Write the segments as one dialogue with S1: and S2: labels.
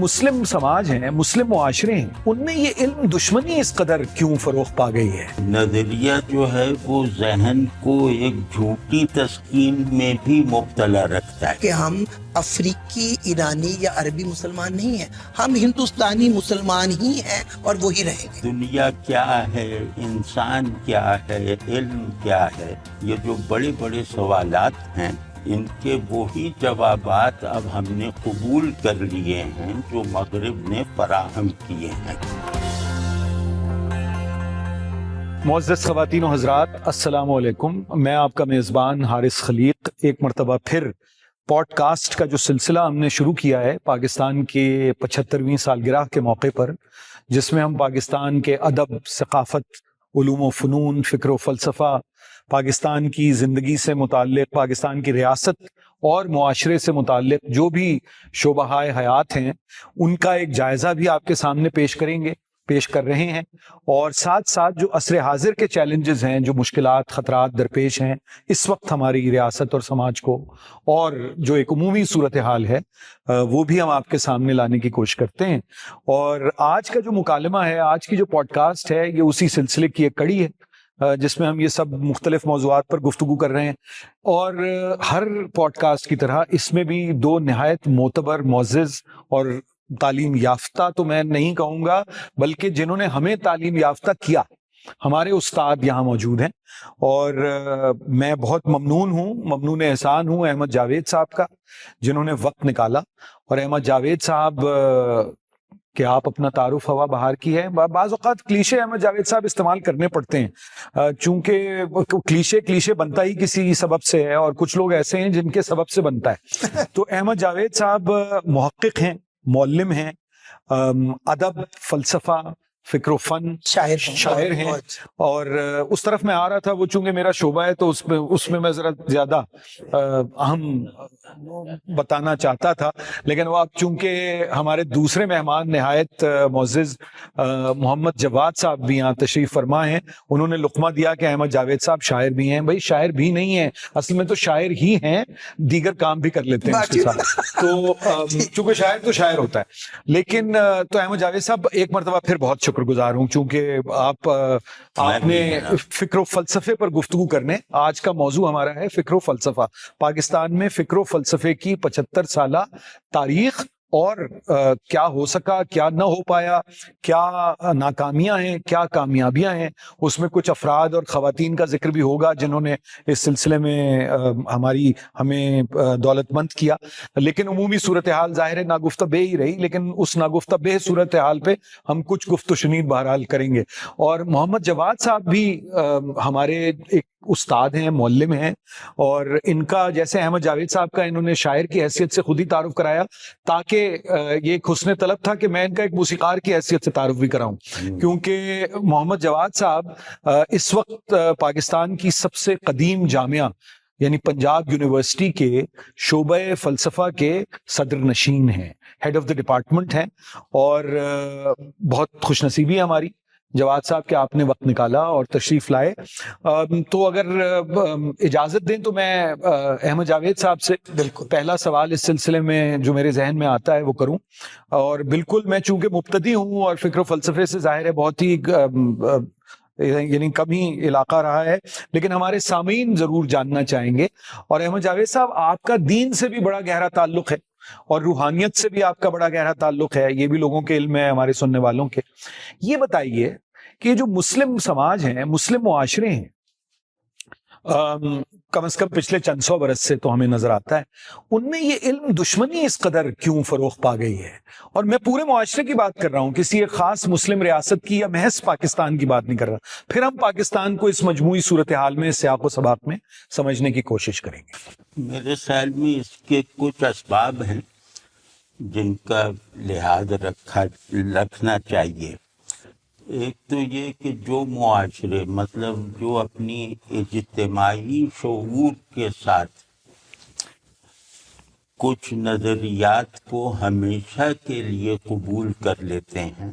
S1: مسلم سماج ہیں، مسلم معاشرے ہیں، ان میں یہ علم دشمنی اس قدر کیوں فروغ پا گئی ہے؟
S2: نظریہ جو ہے وہ ذہن کو ایک جھوٹی تسکین میں بھی مبتلا رکھتا ہے
S3: کہ ہم افریقی، ایرانی یا عربی مسلمان نہیں ہیں، ہم ہندوستانی مسلمان ہی ہیں اور وہی رہیں گے۔
S2: دنیا کیا ہے، انسان کیا ہے، علم کیا ہے، یہ جو بڑے بڑے سوالات ہیں ان کے وہی جوابات اب ہم نے قبول کر لیے ہیں جو مغرب نے فراہم کیے ہیں۔
S1: معزز خواتین و حضرات، السلام علیکم۔ میں آپ کا میزبان حارث خلیق ایک مرتبہ پھر پوڈ کاسٹ کا جو سلسلہ ہم نے شروع کیا ہے پاکستان کے 75ویں سالگرہ کے موقع پر، جس میں ہم پاکستان کے ادب، ثقافت، علوم و فنون، فکر و فلسفہ، پاکستان کی زندگی سے متعلق، پاکستان کی ریاست اور معاشرے سے متعلق جو بھی شعبہ حیات ہیں ان کا ایک جائزہ بھی آپ کے سامنے پیش کر رہے ہیں، اور ساتھ ساتھ جو عصر حاضر کے چیلنجز ہیں، جو مشکلات، خطرات درپیش ہیں اس وقت ہماری ریاست اور سماج کو، اور جو ایک عمومی صورتحال ہے وہ بھی ہم آپ کے سامنے لانے کی کوشش کرتے ہیں۔ اور آج کا جو مکالمہ ہے، آج کی جو پوڈ کاسٹ ہے، یہ اسی سلسلے کی ایک کڑی ہے جس میں ہم یہ سب مختلف موضوعات پر گفتگو کر رہے ہیں، اور ہر پوڈ کاسٹ کی طرح اس میں بھی دو نہایت معتبر، معزز اور تعلیم یافتہ تو میں نہیں کہوں گا بلکہ جنہوں نے ہمیں تعلیم یافتہ کیا، ہمارے استاد یہاں موجود ہیں، اور میں بہت ممنون احسان ہوں احمد جاوید صاحب کا، جنہوں نے وقت نکالا۔ اور احمد جاوید صاحب کہ آپ اپنا تعارف ہوا بہار کی ہے، بعض اوقات کلیشے احمد جاوید صاحب استعمال کرنے پڑتے ہیں، چونکہ کلیشے بنتا ہی کسی سبب سے ہے، اور کچھ لوگ ایسے ہیں جن کے سبب سے بنتا ہے۔ تو احمد جاوید صاحب محقق ہیں، معلم ہیں، ادب، فلسفہ، فکر و فن، شاعر ہیں، اور اس طرف میں آ رہا تھا، وہ چونکہ میرا شعبہ ہے تو اس میں ذرا زیادہ اہم بتانا چاہتا تھا، لیکن وہ اب چونکہ ہمارے دوسرے مہمان نہایت معزز محمد جواد صاحب بھی یہاں تشریف فرما ہیں، انہوں نے لقمہ دیا کہ احمد جاوید صاحب شاعر بھی ہیں۔ بھائی شاعر بھی نہیں ہیں، اصل میں تو شاعر ہی ہیں، دیگر کام بھی کر لیتے ہیں اس کے ساتھ، تو چونکہ شاعر تو شاعر ہوتا ہے۔ لیکن تو احمد جاوید صاحب ایک مرتبہ پھر بہت شکر گزار ہوں، چونکہ آپ نے فکر و فلسفے پر گفتگو کرنے، آج کا موضوع ہمارا ہے فکر و فلسفہ، پاکستان میں فکر و فلسفے کی 75 سالہ تاریخ، اور کیا ہو سکا، کیا نہ ہو پایا، کیا ناکامیاں ہیں، کیا کامیابیاں ہیں، اس میں کچھ افراد اور خواتین کا ذکر بھی ہوگا جنہوں نے اس سلسلے میں ہمیں دولت مند کیا۔ لیکن عمومی صورتحال ظاہر ہے ناگفتہ بے ہی رہی، لیکن اس ناگفتہ بے صورتحال پہ ہم کچھ گفت و شنید بہرحال کریں گے۔ اور محمد جواد صاحب بھی ہمارے ایک استاد ہیں، معلم ہیں، اور ان کا جیسے احمد جاوید صاحب کا انہوں نے شاعر کی حیثیت سے خود ہی تعارف کرایا، تاکہ یہ ایک حسن طلب تھا کہ میں ان کا ایک موسیقار کی حیثیت سے تعارف بھی کراؤں، کیونکہ محمد جواد صاحب اس وقت پاکستان کی سب سے قدیم جامعہ یعنی پنجاب یونیورسٹی کے شعبہ فلسفہ کے صدر نشین ہیں، ہیڈ آف دی ڈپارٹمنٹ ہیں، اور بہت خوش نصیبی ہے ہماری جواد صاحب کہ آپ نے وقت نکالا اور تشریف لائے۔ تو اگر اجازت دیں تو میں احمد جاوید صاحب سے پہلا سوال اس سلسلے میں جو میرے ذہن میں آتا ہے وہ کروں، اور بالکل میں چونکہ مبتدی ہوں اور فکر و فلسفے سے ظاہر ہے بہت ہی یعنی کم ہی علاقہ رہا ہے، لیکن ہمارے سامعین ضرور جاننا چاہیں گے، اور احمد جاوید صاحب آپ کا دین سے بھی بڑا گہرا تعلق ہے اور روحانیت سے بھی آپ کا بڑا گہرا تعلق ہے، یہ بھی لوگوں کے علم ہے، ہمارے سننے والوں کے۔ یہ بتائیے کہ جو مسلم سماج ہیں، مسلم معاشرے ہیں، کم از کم پچھلے چند سو برس سے تو ہمیں نظر آتا ہے، ان میں یہ علم دشمنی اس قدر کیوں فروغ پا گئی ہے؟ اور میں پورے معاشرے کی بات کر رہا ہوں، کسی ایک خاص مسلم ریاست کی یا محض پاکستان کی بات نہیں کر رہا۔ پھر ہم پاکستان کو اس مجموعی صورتحال میں، سیاق و سباق میں سمجھنے کی کوشش کریں گے۔
S2: میرے خیال میں اس کے کچھ اسباب ہیں جن کا لحاظ رکھنا چاہیے۔ ایک تو یہ کہ جو معاشرے مطلب جو اپنی اجتماعی شعور کے ساتھ کچھ نظریات کو ہمیشہ کے لیے قبول کر لیتے ہیں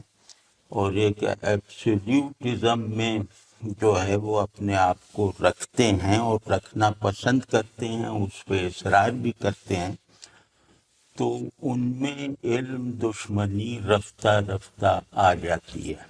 S2: اور ایک ایبسلیوٹزم میں جو ہے وہ اپنے آپ کو رکھتے ہیں اور رکھنا پسند کرتے ہیں، اس پہ اصرار بھی کرتے ہیں، تو ان میں علم دشمنی رفتہ رفتہ آ جاتی ہے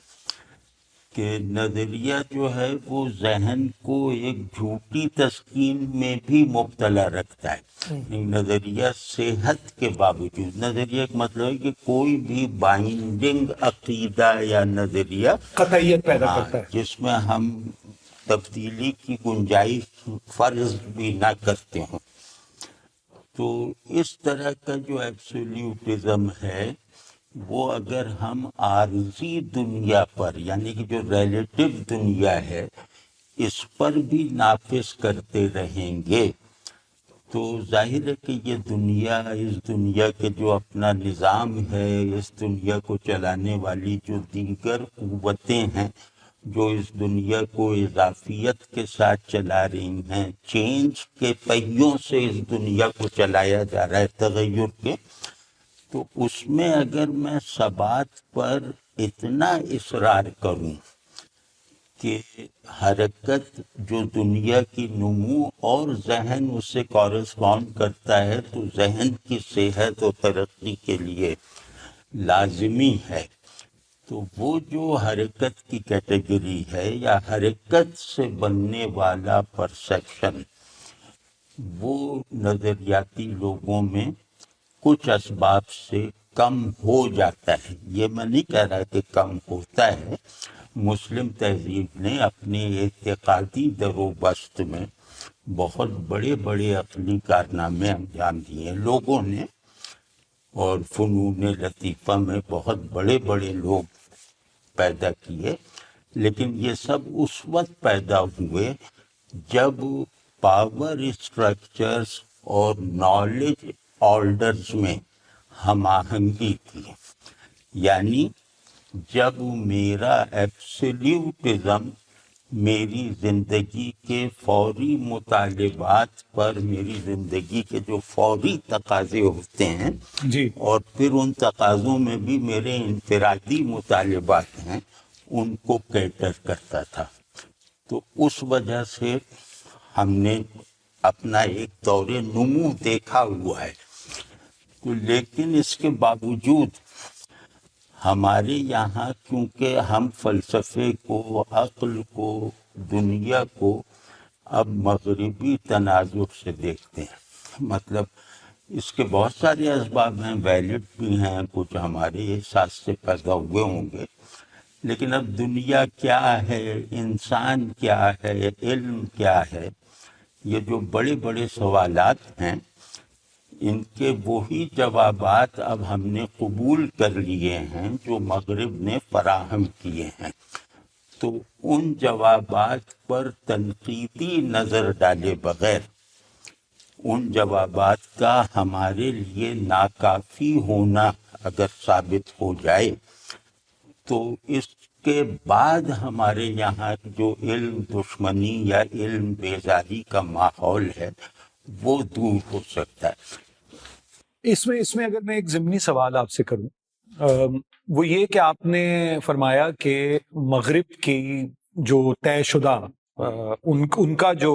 S2: کہ نظریہ جو ہے وہ ذہن کو ایک جھوٹی تسکین میں بھی مبتلا رکھتا ہے. نظریہ صحت کے باوجود، نظریہ کا مطلب ہے کہ کوئی بھی بائنڈنگ عقیدہ یا نظریہ
S1: قطعیت پیدا کرتا ہے.
S2: جس میں ہم تبدیلی کی گنجائش فرض بھی نہ کرتے ہوں. تو اس طرح کا جو ایبسولیوٹزم ہے وہ اگر ہم عارضی دنیا پر، یعنی کہ جو ریلیٹو دنیا ہے، اس پر بھی نافذ کرتے رہیں گے تو ظاہر ہے کہ یہ دنیا، اس دنیا کے جو اپنا نظام ہے، اس دنیا کو چلانے والی جو دیگر قوتیں ہیں جو اس دنیا کو اضافیت کے ساتھ چلا رہی ہیں، چینج کے پہیوں سے اس دنیا کو چلایا جا رہا ہے، تغیر کے، تو اس میں اگر میں ثبات پر اتنا اصرار کروں کہ حرکت جو دنیا کی نمو اور ذہن اس سے کورسپونڈ کرتا ہے تو ذہن کی صحت و ترقی کے لیے لازمی ہے، تو وہ جو حرکت کی کیٹیگری ہے یا حرکت سے بننے والا پرسیپشن، وہ نظریاتی لوگوں میں کچھ اسباب سے کم ہو جاتا ہے. یہ میں نہیں کہہ رہا کہ کم ہوتا ہے. مسلم تہذیب نے اپنے اعتقادی در و بست میں بہت بڑے بڑے عقلی کارنامے انجام دیے لوگوں نے، اور فنون لطیفہ میں بہت بڑے بڑے لوگ پیدا کیے، لیکن یہ سب اس وقت پیدا ہوئے جب پاور اسٹرکچرز اور نالج آرڈرز میں ہم آہنگی تھی. یعنی جب میرا ایبسلیوٹزم میری زندگی کے فوری مطالبات پر، میری زندگی کے جو فوری تقاضے ہوتے ہیں
S1: جی،
S2: اور پھر ان تقاضوں میں بھی میرے انفرادی مطالبات ہیں، ان کو کیٹر کرتا تھا. تو اس وجہ سے ہم نے اپنا ایک دور نمو دیکھا ہوا ہے. تو لیکن اس کے باوجود ہمارے یہاں کیونکہ ہم فلسفے کو، عقل کو، دنیا کو اب مغربی تناظر سے دیکھتے ہیں، مطلب اس کے بہت سارے اسباب ہیں، ویلڈ بھی ہیں، کچھ ہمارے احساس سے پیدا ہوئے ہوں گے، لیکن اب دنیا کیا ہے، انسان کیا ہے، علم کیا ہے، یہ جو بڑے بڑے سوالات ہیں، ان کے وہی جوابات اب ہم نے قبول کر لیے ہیں جو مغرب نے فراہم کیے ہیں. تو ان جوابات پر تنقیدی نظر ڈالے بغیر، ان جوابات کا ہمارے لیے ناکافی ہونا اگر ثابت ہو جائے تو اس کے بعد ہمارے یہاں جو علم دشمنی یا علم بیزاری کا ماحول ہے وہ دور ہو سکتا ہے.
S1: اس میں اگر میں ایک ضمنی سوال آپ سے کروں، وہ یہ کہ آپ نے فرمایا کہ مغرب کی جو طے شدہ ان کا جو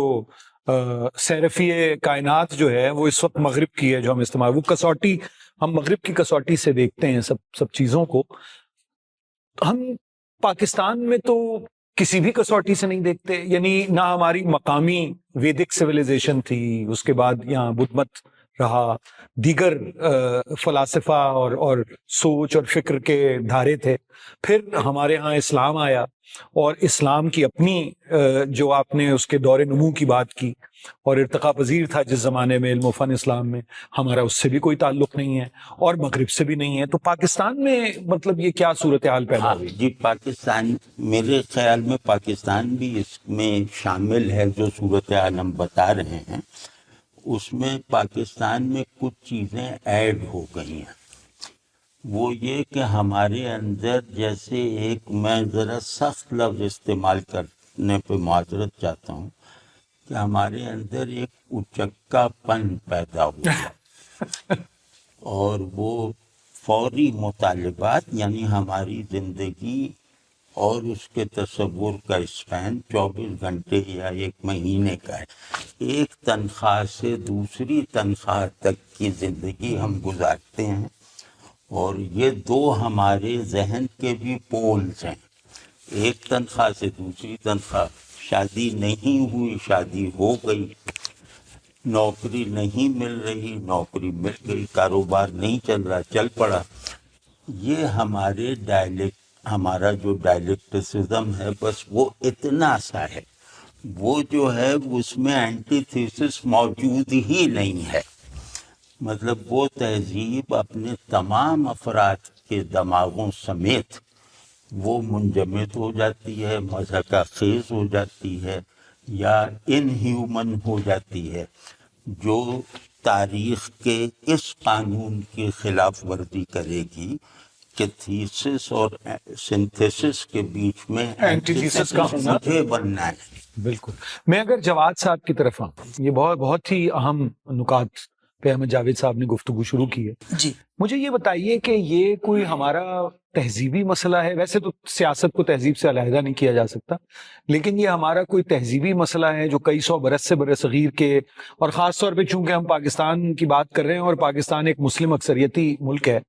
S1: سیرفی کائنات جو ہے وہ اس وقت مغرب کی ہے، جو ہم استعمال، وہ کسوٹی ہم مغرب کی کسوٹی سے دیکھتے ہیں سب چیزوں کو. ہم پاکستان میں تو کسی بھی کسوٹی سے نہیں دیکھتے، یعنی نہ ہماری مقامی ویدک سویلائزیشن تھی، اس کے بعد یہاں بدھ مت رہا، دیگر فلاسفہ اور سوچ اور فکر کے دھارے تھے، پھر ہمارے ہاں اسلام آیا، اور اسلام کی اپنی جو آپ نے اس کے دور نمو کی بات کی اور ارتقا پذیر تھا جس زمانے میں علم و فن اسلام میں، ہمارا اس سے بھی کوئی تعلق نہیں ہے اور مغرب سے بھی نہیں ہے. تو پاکستان میں مطلب یہ کیا صورتحال پیدا ہوئی؟
S2: جی، پاکستان، میرے خیال میں پاکستان بھی اس میں شامل ہے. جو صورتحال ہم بتا رہے ہیں اس میں پاکستان میں کچھ چیزیں ایڈ ہو گئی ہیں. وہ یہ کہ ہمارے اندر جیسے ایک، میں ذرا سخت لفظ استعمال کرنے پہ معذرت چاہتا ہوں، کہ ہمارے اندر ایک اچکا پن پیدا ہوا اور وہ فوری مطالبات، یعنی ہماری زندگی اور اس کے تصور کا اسپین 24 گھنٹے یا 1 مہینے کا ہے. ایک تنخواہ سے دوسری تنخواہ تک کی زندگی ہم گزارتے ہیں، اور یہ دو ہمارے ذہن کے بھی پولز ہیں. ایک تنخواہ سے دوسری تنخواہ، شادی نہیں ہوئی، شادی ہو گئی، نوکری نہیں مل رہی، نوکری مل گئی، کاروبار نہیں چل رہا، چل پڑا. یہ ہمارا جو ڈائلیکٹسزم ہے بس وہ اتنا سا ہے. وہ جو ہے اس میں اینٹی تھیسس موجود ہی نہیں ہے. مطلب وہ تہذیب اپنے تمام افراد کے دماغوں سمیت وہ منجمد ہو جاتی ہے، مضحکہ خیز ہو جاتی ہے، یا ان ہیومن ہو جاتی ہے، جو تاریخ کے اس قانون کی خلاف ورزی کرے گی کہ تھیسس اور سنتھیسس کے بیچ میں
S1: اینٹی تھیسس کا ہونا.
S2: مجھے بننا ہے.
S1: بالکل. میں اگر جواد صاحب کی طرف آؤں، یہ بہت ہی اہم نکات پہ احمد جاوید صاحب نے گفتگو شروع کی ہے.
S3: جی
S1: مجھے یہ بتائیے کہ یہ کوئی ہمارا تہذیبی مسئلہ ہے؟ ویسے تو سیاست کو تہذیب سے علیحدہ نہیں کیا جا سکتا، لیکن یہ ہمارا کوئی تہذیبی مسئلہ ہے جو کئی سو برس سے برصغیر کے، اور خاص طور پہ چونکہ ہم پاکستان کی بات کر رہے ہیں اور پاکستان ایک مسلم اکثریتی ملک ہے،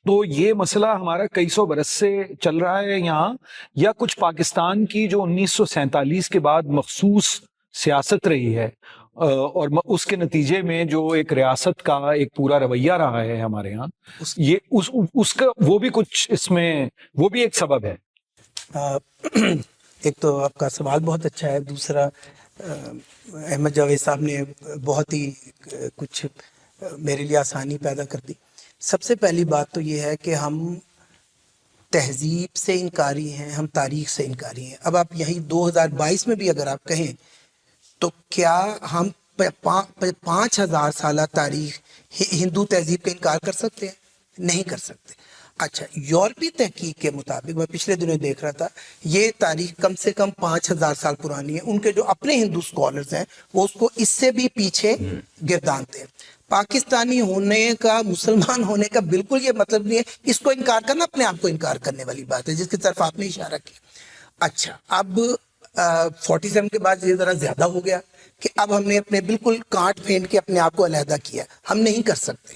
S1: تو یہ مسئلہ ہمارا کئی سو برس سے چل رہا ہے یہاں، یا کچھ پاکستان کی جو 1947 کے بعد مخصوص سیاست رہی ہے اور اس کے نتیجے میں جو ایک ریاست کا ایک پورا رویہ رہا ہے ہمارے یہاں، یہ اس کا وہ بھی کچھ اس میں وہ بھی ایک سبب ہے.
S3: ایک تو آپ کا سوال بہت اچھا ہے، دوسرا احمد جاوید صاحب نے بہت ہی کچھ میرے لیے آسانی پیدا کر دی. سب سے پہلی بات تو یہ ہے کہ ہم تہذیب سے انکاری ہیں، ہم تاریخ سے انکاری ہیں. اب آپ یہی 2022 میں بھی اگر آپ کہیں تو کیا ہم 5000 سالہ تاریخ ہندو تہذیب کا انکار کر سکتے ہیں؟ نہیں کر سکتے. اچھا، یورپی تحقیق کے مطابق میں پچھلے دنوں دیکھ رہا تھا، یہ تاریخ کم سے کم 5000 سال پرانی ہے. ان کے جو اپنے ہندو سکولرز ہیں وہ اس کو اس سے بھی پیچھے گردانتے ہیں. پاکستانی ہونے کا، مسلمان ہونے کا بالکل یہ مطلب نہیں ہے. اس کو انکار کرنا اپنے آپ کو انکار کرنے والی بات ہے، جس کی طرف آپ نے اشارہ کیا. اچھا، اب 47 کے بعد یہ ذرا زیادہ ہو گیا کہ اب ہم نے اپنے بالکل کاٹ پھینٹ کے اپنے آپ کو علیحدہ کیا. ہم نہیں کر سکتے.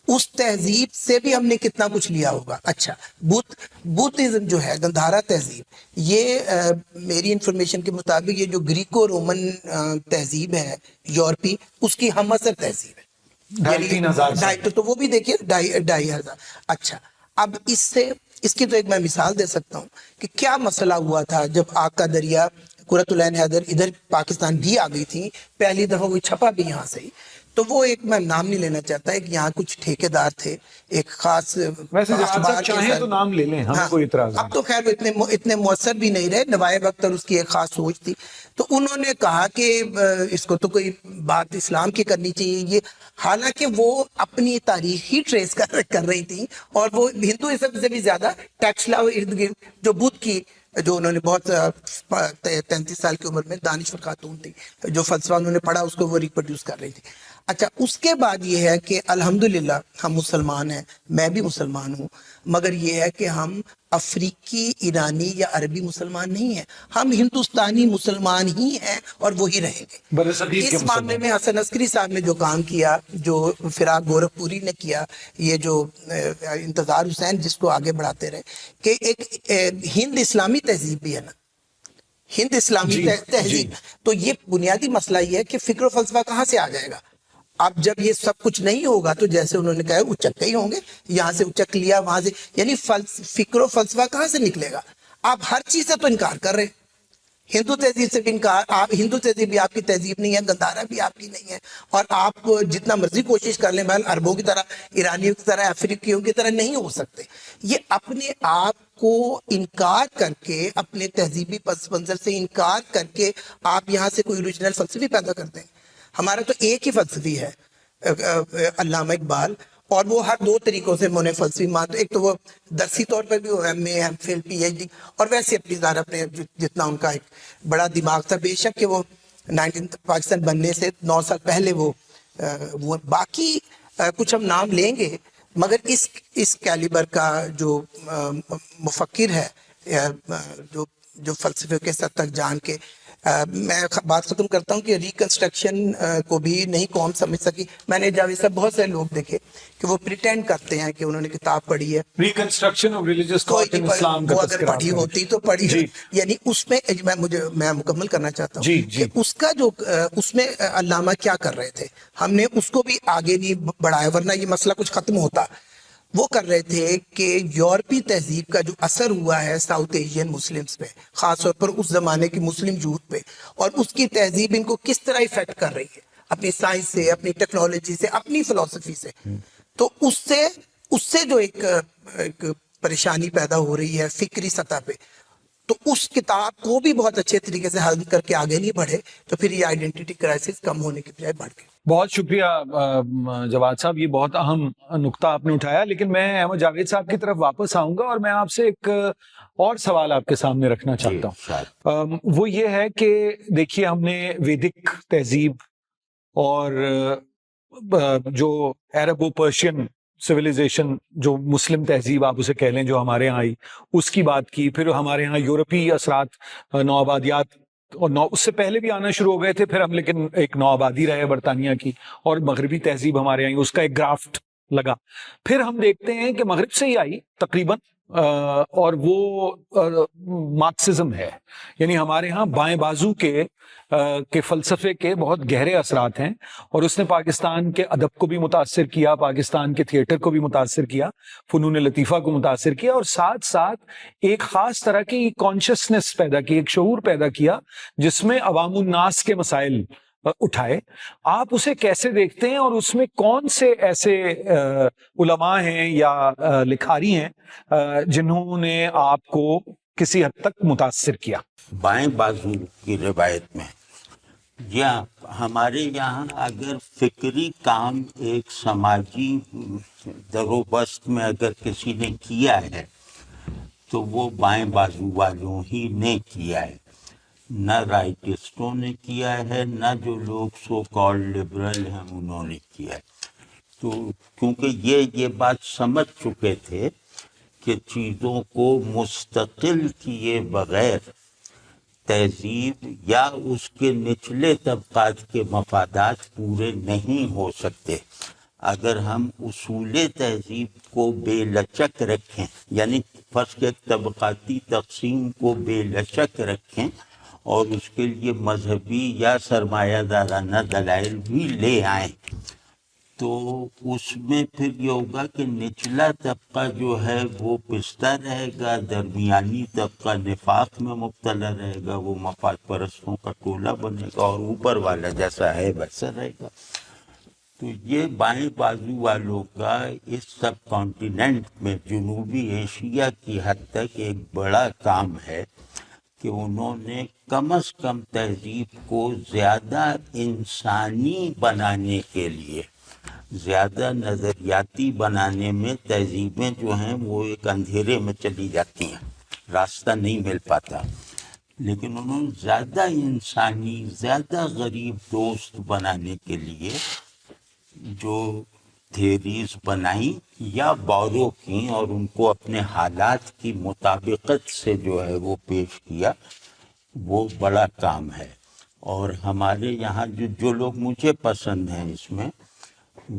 S3: اس تہذیب سے بھی ہم نے کتنا کچھ لیا ہوگا. اچھا، بدھزم جو ہے، گندھارا تہذیب، یہ میری انفارمیشن کے مطابق یہ جو گریکو رومن تہذیب ہے یورپی، اس کی ہم اثر تہذیب ہے. 2500 تو وہ بھی دیکھیے 2500. اچھا، اب اس کی تو ایک میں مثال دے سکتا ہوں کہ کیا مسئلہ ہوا تھا جب آقا دریا قرۃ العین حیدر ادھر پاکستان بھی آ گئی تھی. پہلی دفعہ وہ چھپا بھی یہاں سے ہی. تو وہ ایک، میں نام نہیں لینا چاہتا ہے، کہ یہاں کچھ ٹھیکیدار تھے ایک خاص،
S1: ویسے چاہیں تو نام لے لیں، ہمیں کوئی اعتراض نہیں.
S3: اب تو خیر اتنے مؤثر بھی نہیں رہے. نوائب اختر اس کی ایک خاص سوچ تھی، تو انہوں نے کہا کہ اس کو تو کوئی بات اسلام کی کرنی چاہیے. یہ حالانکہ وہ اپنی تاریخ ہی ٹریس کر رہی تھی، اور وہ ہندوازم سے بھی زیادہ ٹیکسلا ارد گرد جو بدھ کی، جو انہوں نے بہت 33 سال کی عمر میں دانشور خاتون تھی، جو فلسفہ انہوں نے پڑھا اس کو وہ ریپروڈیوس کر رہی تھی. اچھا، اس کے بعد یہ ہے کہ الحمدللہ ہم مسلمان ہیں، میں بھی مسلمان ہوں، مگر یہ ہے کہ ہم افریقی، ایرانی یا عربی مسلمان نہیں ہیں. ہم ہندوستانی مسلمان ہی ہیں اور وہی رہیں گے. اس معاملے میں حسن عسکری صاحب نے جو کام کیا، جو فراق گورکھپوری نے کیا، یہ جو انتظار حسین جس کو آگے بڑھاتے رہے، کہ ایک ہند اسلامی تہذیب بھی ہے نا، ہند اسلامی تہذیب. تو یہ بنیادی مسئلہ یہ ہے کہ فکر و فلسفہ کہاں سے آ جائے گا؟ اب جب یہ سب کچھ نہیں ہوگا تو جیسے انہوں نے کہا اچک ہی ہوں گے، یہاں سے اچک لیا، وہاں سے، یعنی فکر و فلسفہ کہاں سے نکلے گا؟ آپ ہر چیز سے تو انکار کر رہے ہیں. ہندو تہذیب سے بھی انکار. آپ ہندو تہذیب بھی آپ کی تہذیب نہیں ہے، گندھارا بھی آپ کی نہیں ہے، اور آپ جتنا مرضی کوشش کر لیں بہرحال عربوں کی طرح، ایرانیوں کی طرح، افریقیوں کی طرح نہیں ہو سکتے. یہ اپنے آپ کو انکار کر کے، اپنے تہذیبی پس منظر سے انکار کر کے آپ یہاں سے کوئی اوریجنل فلسفی پیدا کرتے ہیں. ہمارا تو ایک ہی فلسفی ہے، علامہ اقبال، اور وہ ہر دو طریقوں سے انہیں فلسفی مانتے. ایک تو وہ درسی طور پر بھی M A, M Phil, P H D, اور ویسے اپنی ذرا اپنے جتنا ان کا ایک بڑا دماغ تھا. بے شک کہ وہ پاکستان بننے سے 9 سال پہلے وہ باقی کچھ ہم نام لیں گے مگر اس کیلیبر کا جو مفکر ہے جو فلسفے کے سطح تک جان کے میں بات ختم کرتا ہوں کہ ریکنسٹرکشن کو بھی نہیں قوم سمجھ سکی. میں نے جاوید صاحب بہت سے لوگ دیکھے کہ وہ پریٹینڈ کرتے ہیں کہ انہوں نے کتاب پڑھی ہے,
S1: reconstruction of religious thought in Islam کا
S3: وہ
S1: تذکرہ
S3: اگر پڑھی ہوتی تو پڑھی, یعنی اس میں میں مکمل کرنا چاہتا ہوں کہ اس کا جو اس میں علامہ کیا کر رہے تھے, ہم نے اس کو بھی آگے نہیں بڑھایا ورنہ یہ مسئلہ کچھ ختم ہوتا. وہ کر رہے تھے کہ یورپی تہذیب کا جو اثر ہوا ہے ساؤتھ ایشین مسلمز پہ, خاص طور پر اس زمانے کی مسلم یوتھ پہ, اور اس کی تہذیب ان کو کس طرح افیکٹ کر رہی ہے اپنی سائنس سے, اپنی ٹیکنالوجی سے, اپنی فلسفی سے, تو اس سے جو ایک پریشانی پیدا ہو رہی ہے فکری سطح پہ, تو اس کتاب کو بھی بہت اچھے طریقے سے حل کر کے آگے نہیں بڑھے تو پھر یہ آئیڈینٹی کرائسس کم ہونے کی بجائے بڑھ گئی.
S1: بہت شکریہ جواد صاحب, یہ بہت اہم نقطہ آپ نے اٹھایا, لیکن میں احمد جاوید صاحب کی طرف واپس آؤں گا اور میں آپ سے ایک اور سوال آپ کے سامنے رکھنا چاہتا ہوں. وہ یہ ہے کہ دیکھیے ہم نے ویدک تہذیب اور جو عرب و پرشین سویلائزیشن, جو مسلم تہذیب آپ اسے کہہ لیں, جو ہمارے یہاں آئی, اس کی بات کی. پھر ہمارے یہاں یورپی اثرات, نوآبادیات, اور اس سے پہلے بھی آنا شروع ہو گئے تھے, پھر ہم لیکن ایک نوآبادی رہے برطانیہ کی, اور مغربی تہذیب ہمارے یہاں, اس کا ایک گرافٹ لگا. پھر ہم دیکھتے ہیں کہ مغرب سے ہی آئی تقریباً, اور وہ مارکسزم ہے, یعنی ہمارے ہاں بائیں بازو کے فلسفے کے بہت گہرے اثرات ہیں, اور اس نے پاکستان کے ادب کو بھی متاثر کیا, پاکستان کے تھیٹر کو بھی متاثر کیا, فنون لطیفہ کو متاثر کیا, اور ساتھ ساتھ ایک خاص طرح کی کانشسنس پیدا کی, ایک شعور پیدا کیا جس میں عوام الناس کے مسائل اٹھائے. آپ اسے کیسے دیکھتے ہیں, اور اس میں کون سے ایسے علماء ہیں یا لکھاری ہیں جنہوں نے آپ کو کسی حد تک متاثر کیا؟
S2: بائیں بازو کی روایت میں یا ہمارے یہاں اگر فکری کام ایک سماجی دروبست میں اگر کسی نے کیا ہے تو وہ بائیں بازو والوں ہی نے کیا ہے, نہ رائٹسٹوں نے کیا ہے, نہ جو لوگ سو کالڈ لبرل ہیں انہوں نے کیا ہے. تو کیونکہ یہ بات سمجھ چکے تھے کہ چیزوں کو مستقل کیے بغیر تہذیب یا اس کے نچلے طبقات کے مفادات پورے نہیں ہو سکتے. اگر ہم اصول تہذیب کو بے لچک رکھیں, یعنی فرض کے طبقاتی تقسیم کو بے لچک رکھیں اور اس کے لیے مذہبی یا سرمایہ دارانہ دلائل بھی لے آئیں, تو اس میں پھر یہ ہوگا کہ نچلا طبقہ جو ہے وہ پستہ رہے گا, درمیانی طبقہ نفاق میں مبتلا رہے گا, وہ مفاد پرستوں کا ٹولہ بنے گا, اور اوپر والا جیسا ہے ویسا رہے گا. تو یہ بائیں بازو والوں کا اس سب کانٹیننٹ میں جنوبی ایشیا کی حد تک ایک بڑا کام ہے کہ انہوں نے کم از کم تہذیب کو زیادہ انسانی بنانے کے لیے, زیادہ نظریاتی بنانے میں تہذیبیں جو ہیں وہ ایک اندھیرے میں چلی جاتی ہیں, راستہ نہیں مل پاتا, لیکن انہوں نے زیادہ انسانی, زیادہ غریب دوست بنانے کے لیے جو تھیریز بنائی یا بورو کی اور ان کو اپنے حالات کی مطابقت سے جو ہے وہ پیش کیا, وہ بڑا کام ہے. اور ہمارے یہاں جو لوگ مجھے پسند ہیں اس میں,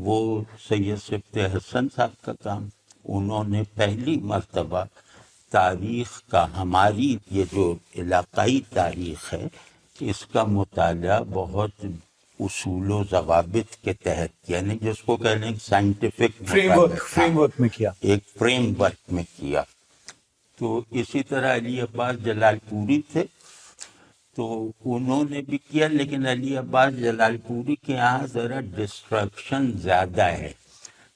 S2: وہ سید صفت حسن صاحب کا کام, انہوں نے پہلی مرتبہ تاریخ کا, ہماری یہ جو علاقائی تاریخ ہے اس کا مطالعہ بہت اصول و ضوابط کے تحت, یعنی جس کو کہنے سائنٹیفک
S1: فریم ورک میں کیا,
S2: ایک فریم ورک میں کیا. تو اسی طرح علی عباس جلال پوری تھے, تو انہوں نے بھی کیا, لیکن علی عباس جلال پوری کے یہاں ذرا ڈسٹرکشن زیادہ ہے,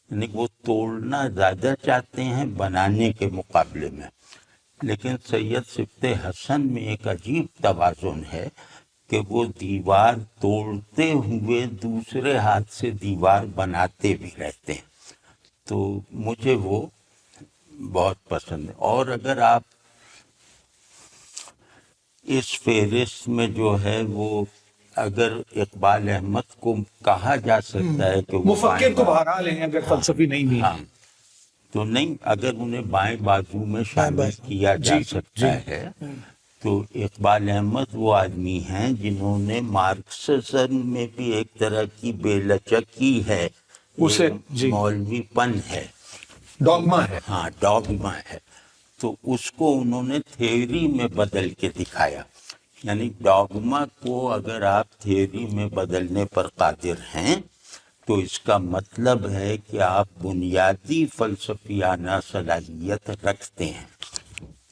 S2: یعنی وہ توڑنا زیادہ چاہتے ہیں بنانے کے مقابلے میں. لیکن سید صفت حسن میں ایک عجیب توازن ہے کہ وہ دیوار توڑتے ہوئے دوسرے ہاتھ سے دیوار بناتے بھی رہتے ہیں. تو مجھے وہ بہت پسند ہے. اور اگر آپ اس فہرست میں جو ہے وہ اگر اقبال احمد کو کہا جا سکتا ہے کہ وہ
S1: مفکر تو بہرحال ہیں, اگر فلسفی نہیں بھی,
S2: ہاں, تو نہیں، اگر انہیں بائیں بازو میں شامل کیا جا سکتا ہے تو اقبال احمد وہ آدمی ہیں جنہوں نے مارکسزم میں بھی ایک طرح کی بے لچکی ہے،
S1: اسے
S2: مولوی پن ہے،
S1: ڈوگما ہے،
S2: ہاں ڈوگما ہے، تو اس کو انہوں نے تھیوری میں بدل کے دکھایا. یعنی ڈوگما کو اگر آپ تھیوری میں بدلنے پر قادر ہیں تو اس کا مطلب ہے کہ آپ بنیادی فلسفیانہ صلاحیت رکھتے ہیں.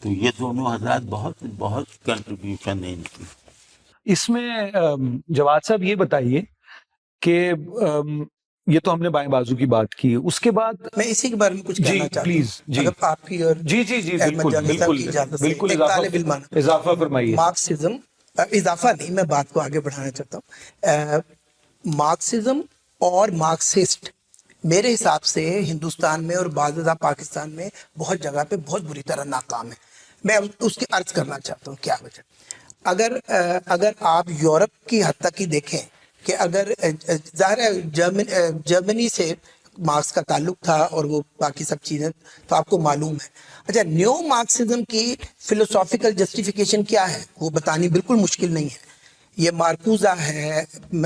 S2: تو یہ دونوں حضرات بہت بہت کنٹریبیوشن ہے ان کی.
S1: اس میں جواد صاحب یہ بتائیے کہ یہ تو ہم نے بائیں بازو کی بات کی، اس کے بعد
S3: میں اسی کے بارے میں کچھ کہنا چاہتا ہوں.
S1: پلیز
S3: اگر آپ کی اور
S1: جی
S3: احمد جاوید صاحب کی اجازت سے
S1: بالکل
S3: ایک طالب علم
S1: اضافہ فرمائیے.
S3: مارکسزم، اضافہ نہیں، میں بات کو آگے بڑھانا چاہتا ہوں. مارکسزم اور مارکسسٹ میرے حساب سے ہندوستان میں اور بعض جگہ پاکستان میں بہت جگہ پہ بہت بری طرح ناکام ہے. میں اس کی عرض کرنا چاہتا ہوں کیا وجہ. اگر آپ یورپ کی حد تک ہی دیکھیں کہ اگر ظاہر ہے جرمنی سے مارکس کا تعلق تھا اور وہ باقی سب چیزیں تو آپ کو معلوم ہے. اچھا، نیو مارکسزم کی فلسافیکل جسٹیفیکیشن کیا ہے وہ بتانی بالکل مشکل نہیں ہے. یہ مارکوزا ہے،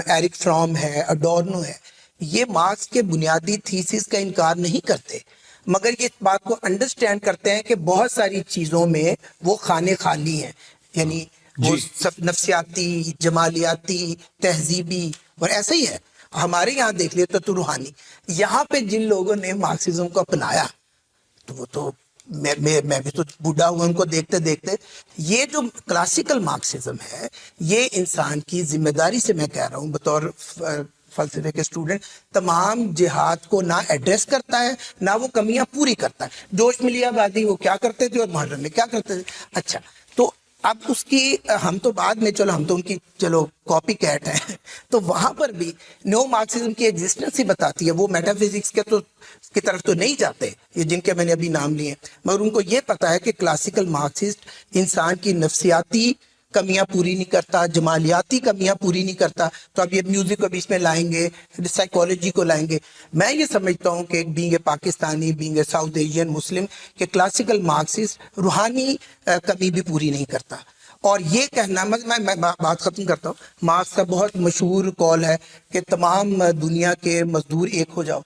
S3: ایرک فرام ہے، اڈورنو ہے. یہ مارکس کے بنیادی تھیسس کا انکار نہیں کرتے، مگر یہ اس بات کو انڈرسٹینڈ کرتے ہیں کہ بہت ساری چیزوں میں وہ خانے خالی ہیں. یعنی وہ سب نفسیاتی، جمالیاتی، تہذیبی، اور ایسا ہی ہے. ہمارے یہاں دیکھ لیے تو روحانی. یہاں پہ جن لوگوں نے مارکسزم کو اپنایا تو وہ تو میں بھی تو بوڑھا ہوا ان کو دیکھتے دیکھتے. یہ جو کلاسیکل مارکسزم ہے یہ انسان کی ذمہ داری سے میں کہہ رہا ہوں بطور فلسفے کے اسٹوڈنٹ، تمام جہاد کو نہ ایڈریس کرتا ہے نہ وہ کمیاں پوری کرتا ہے. جوش ملیہ آبادی وہ کیا کرتے تھے اور محرم میں کیا کرتے تھے. اچھا، تو اب اس کی ہم تو بعد میں ہم تو ان کی کاپی کیٹ ہیں تو وہاں پر بھی نیو مارکسزم کی ایگزسٹنس ہی بتاتی ہے. وہ میٹا فزکس کے کی طرف تو نہیں جاتے یہ جن کے میں نے ابھی نام لیے، مگر ان کو یہ پتا ہے کہ کلاسیکل مارکسسٹ انسان کی نفسیاتی کمیاں پوری نہیں کرتا، جمالیاتی کمیاں پوری نہیں کرتا. تو اب یہ میوزک کو بھی اس میں لائیں گے، سائیکالوجی کو لائیں گے. میں یہ سمجھتا ہوں کہ being a Pakistani, being a South Asian Muslim, کہ کلاسیکل مارکسسٹ روحانی کمی بھی پوری نہیں کرتا. اور یہ کہنا میں بات ختم کرتا ہوں. مارکس کا بہت مشہور قول ہے کہ تمام دنیا کے مزدور ایک ہو جاؤ.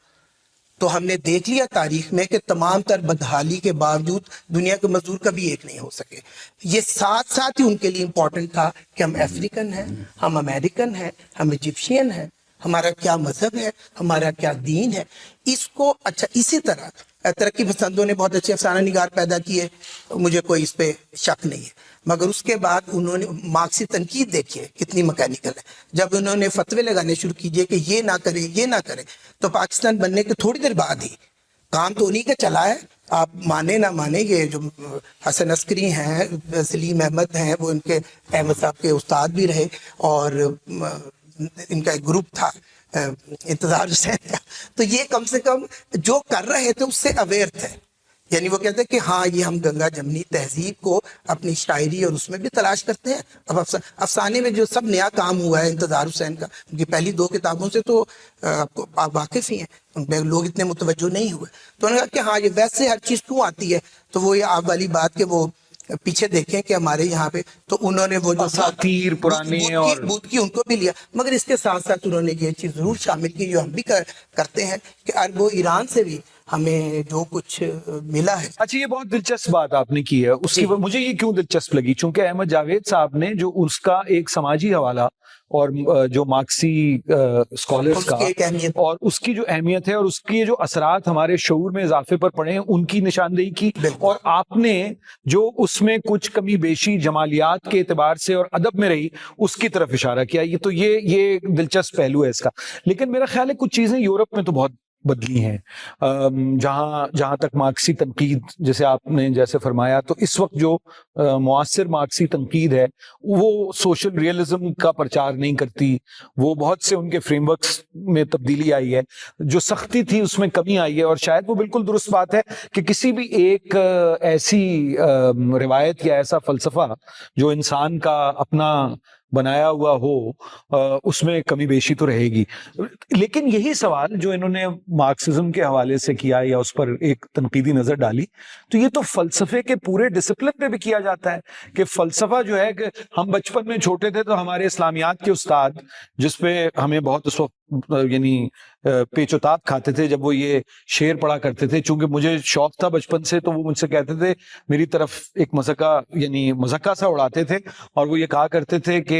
S3: تو ہم نے دیکھ لیا تاریخ میں کہ تمام تر بدحالی کے باوجود دنیا کے مزدور کبھی ایک نہیں ہو سکے. یہ ساتھ ساتھ ہی ان کے لیے امپورٹنٹ تھا کہ ہم افریقن ہیں، ہم امریکن ہیں، ہم ایجپشین ہیں، ہمارا کیا مذہب ہے، ہمارا کیا دین ہے. اس کو اچھا اسی طرح ترقی پسندوں نے بہت اچھے افسانہ نگار پیدا کیے، مجھے کوئی اس پہ شک نہیں ہے. مگر اس کے بعد انہوں نے مارکسی تنقید دیکھیے کتنی مکینیکل ہے. جب انہوں نے فتوے لگانے شروع کیجئے کہ یہ نہ کرے یہ نہ کرے، تو پاکستان بننے کے تھوڑی دیر بعد ہی کام تو انہی کا چلا ہے. آپ مانے نہ مانے، یہ جو حسن عسکری ہیں، سلیم احمد ہیں، وہ ان کے احمد صاحب کے استاد بھی رہے، اور ان کا ایک گروپ تھا انتظار حسین کا. تو یہ کم سے کم جو کر رہے تھے اس سے اویئر تھے. یعنی وہ کہتے ہیں کہ ہاں یہ ہم گنگا جمنی تہذیب کو اپنی شاعری اور اس میں بھی تلاش کرتے ہیں. اب افسانے میں جو سب نیا کام ہوا ہے انتظار حسین کا، ان کی پہلی 2 کتابوں سے تو آپ واقف ہی ہیں، ان میں لوگ اتنے متوجہ نہیں ہوئے. تو انہوں نے کہا کہ ہاں یہ ویسے ہر چیز کیوں آتی ہے. تو وہ یہ آپ والی بات کہ وہ پیچھے دیکھیں کہ ہمارے یہاں پہ تو انہوں نے وہ جو
S1: اساطیر پرانی اور
S3: بدھ کی ان کو بھی لیا، مگر اس کے ساتھ ساتھ انہوں نے یہ چیز ضرور شامل کی جو ہم بھی کرتے ہیں کہ عرب و ایران سے بھی ہمیں جو کچھ ملا ہے.
S1: اچھا، یہ بہت دلچسپ بات آپ نے کی ہے. اس کی مجھے یہ کیوں دلچسپ لگی، چونکہ احمد جاوید صاحب نے جو اس کا ایک سماجی حوالہ اور جو مارکسی اسکالرز کا اور اس کی جو اہمیت ہے اور اس کی جو اثرات ہمارے شعور میں اضافے پر پڑے ہیں ان کی نشاندہی کی، اور آپ نے جو اس میں کچھ کمی بیشی جمالیات کے اعتبار سے اور ادب میں رہی اس کی طرف اشارہ کیا. یہ تو یہ دلچسپ پہلو ہے اس کا. لیکن میرا خیال ہے کچھ چیزیں یورپ میں تو بہت بدلی ہیں. جہاں تک مارکسی تنقید جیسے آپ نے جیسے فرمایا، تو اس وقت جو معاصر مارکسی تنقید ہے وہ سوشل ریئلزم کا پرچار نہیں کرتی. وہ بہت سے ان کے فریم ورکس میں تبدیلی آئی ہے، جو سختی تھی اس میں کمی آئی ہے. اور شاید وہ بالکل درست بات ہے کہ کسی بھی ایک ایسی روایت یا ایسا فلسفہ جو انسان کا اپنا بنایا ہوا ہو اس میں کمی بیشی تو رہے گی. لیکن یہی سوال جو انہوں نے مارکسزم کے حوالے سے کیا یا اس پر ایک تنقیدی نظر ڈالی, تو یہ تو فلسفے کے پورے ڈسپلن پہ بھی کیا جاتا ہے کہ فلسفہ جو ہے کہ ہم بچپن میں چھوٹے تھے تو ہمارے اسلامیات کے استاد, جس پہ ہمیں بہت اس وقت یعنی پیچ و تاب کھاتے تھے جب وہ یہ شعر پڑھا کرتے تھے, چونکہ مجھے شوق تھا بچپن سے, تو وہ مجھ سے کہتے تھے, میری طرف ایک مذاقہ یعنی مذاقہ سا اڑاتے تھے, اور وہ یہ کہا کرتے تھے کہ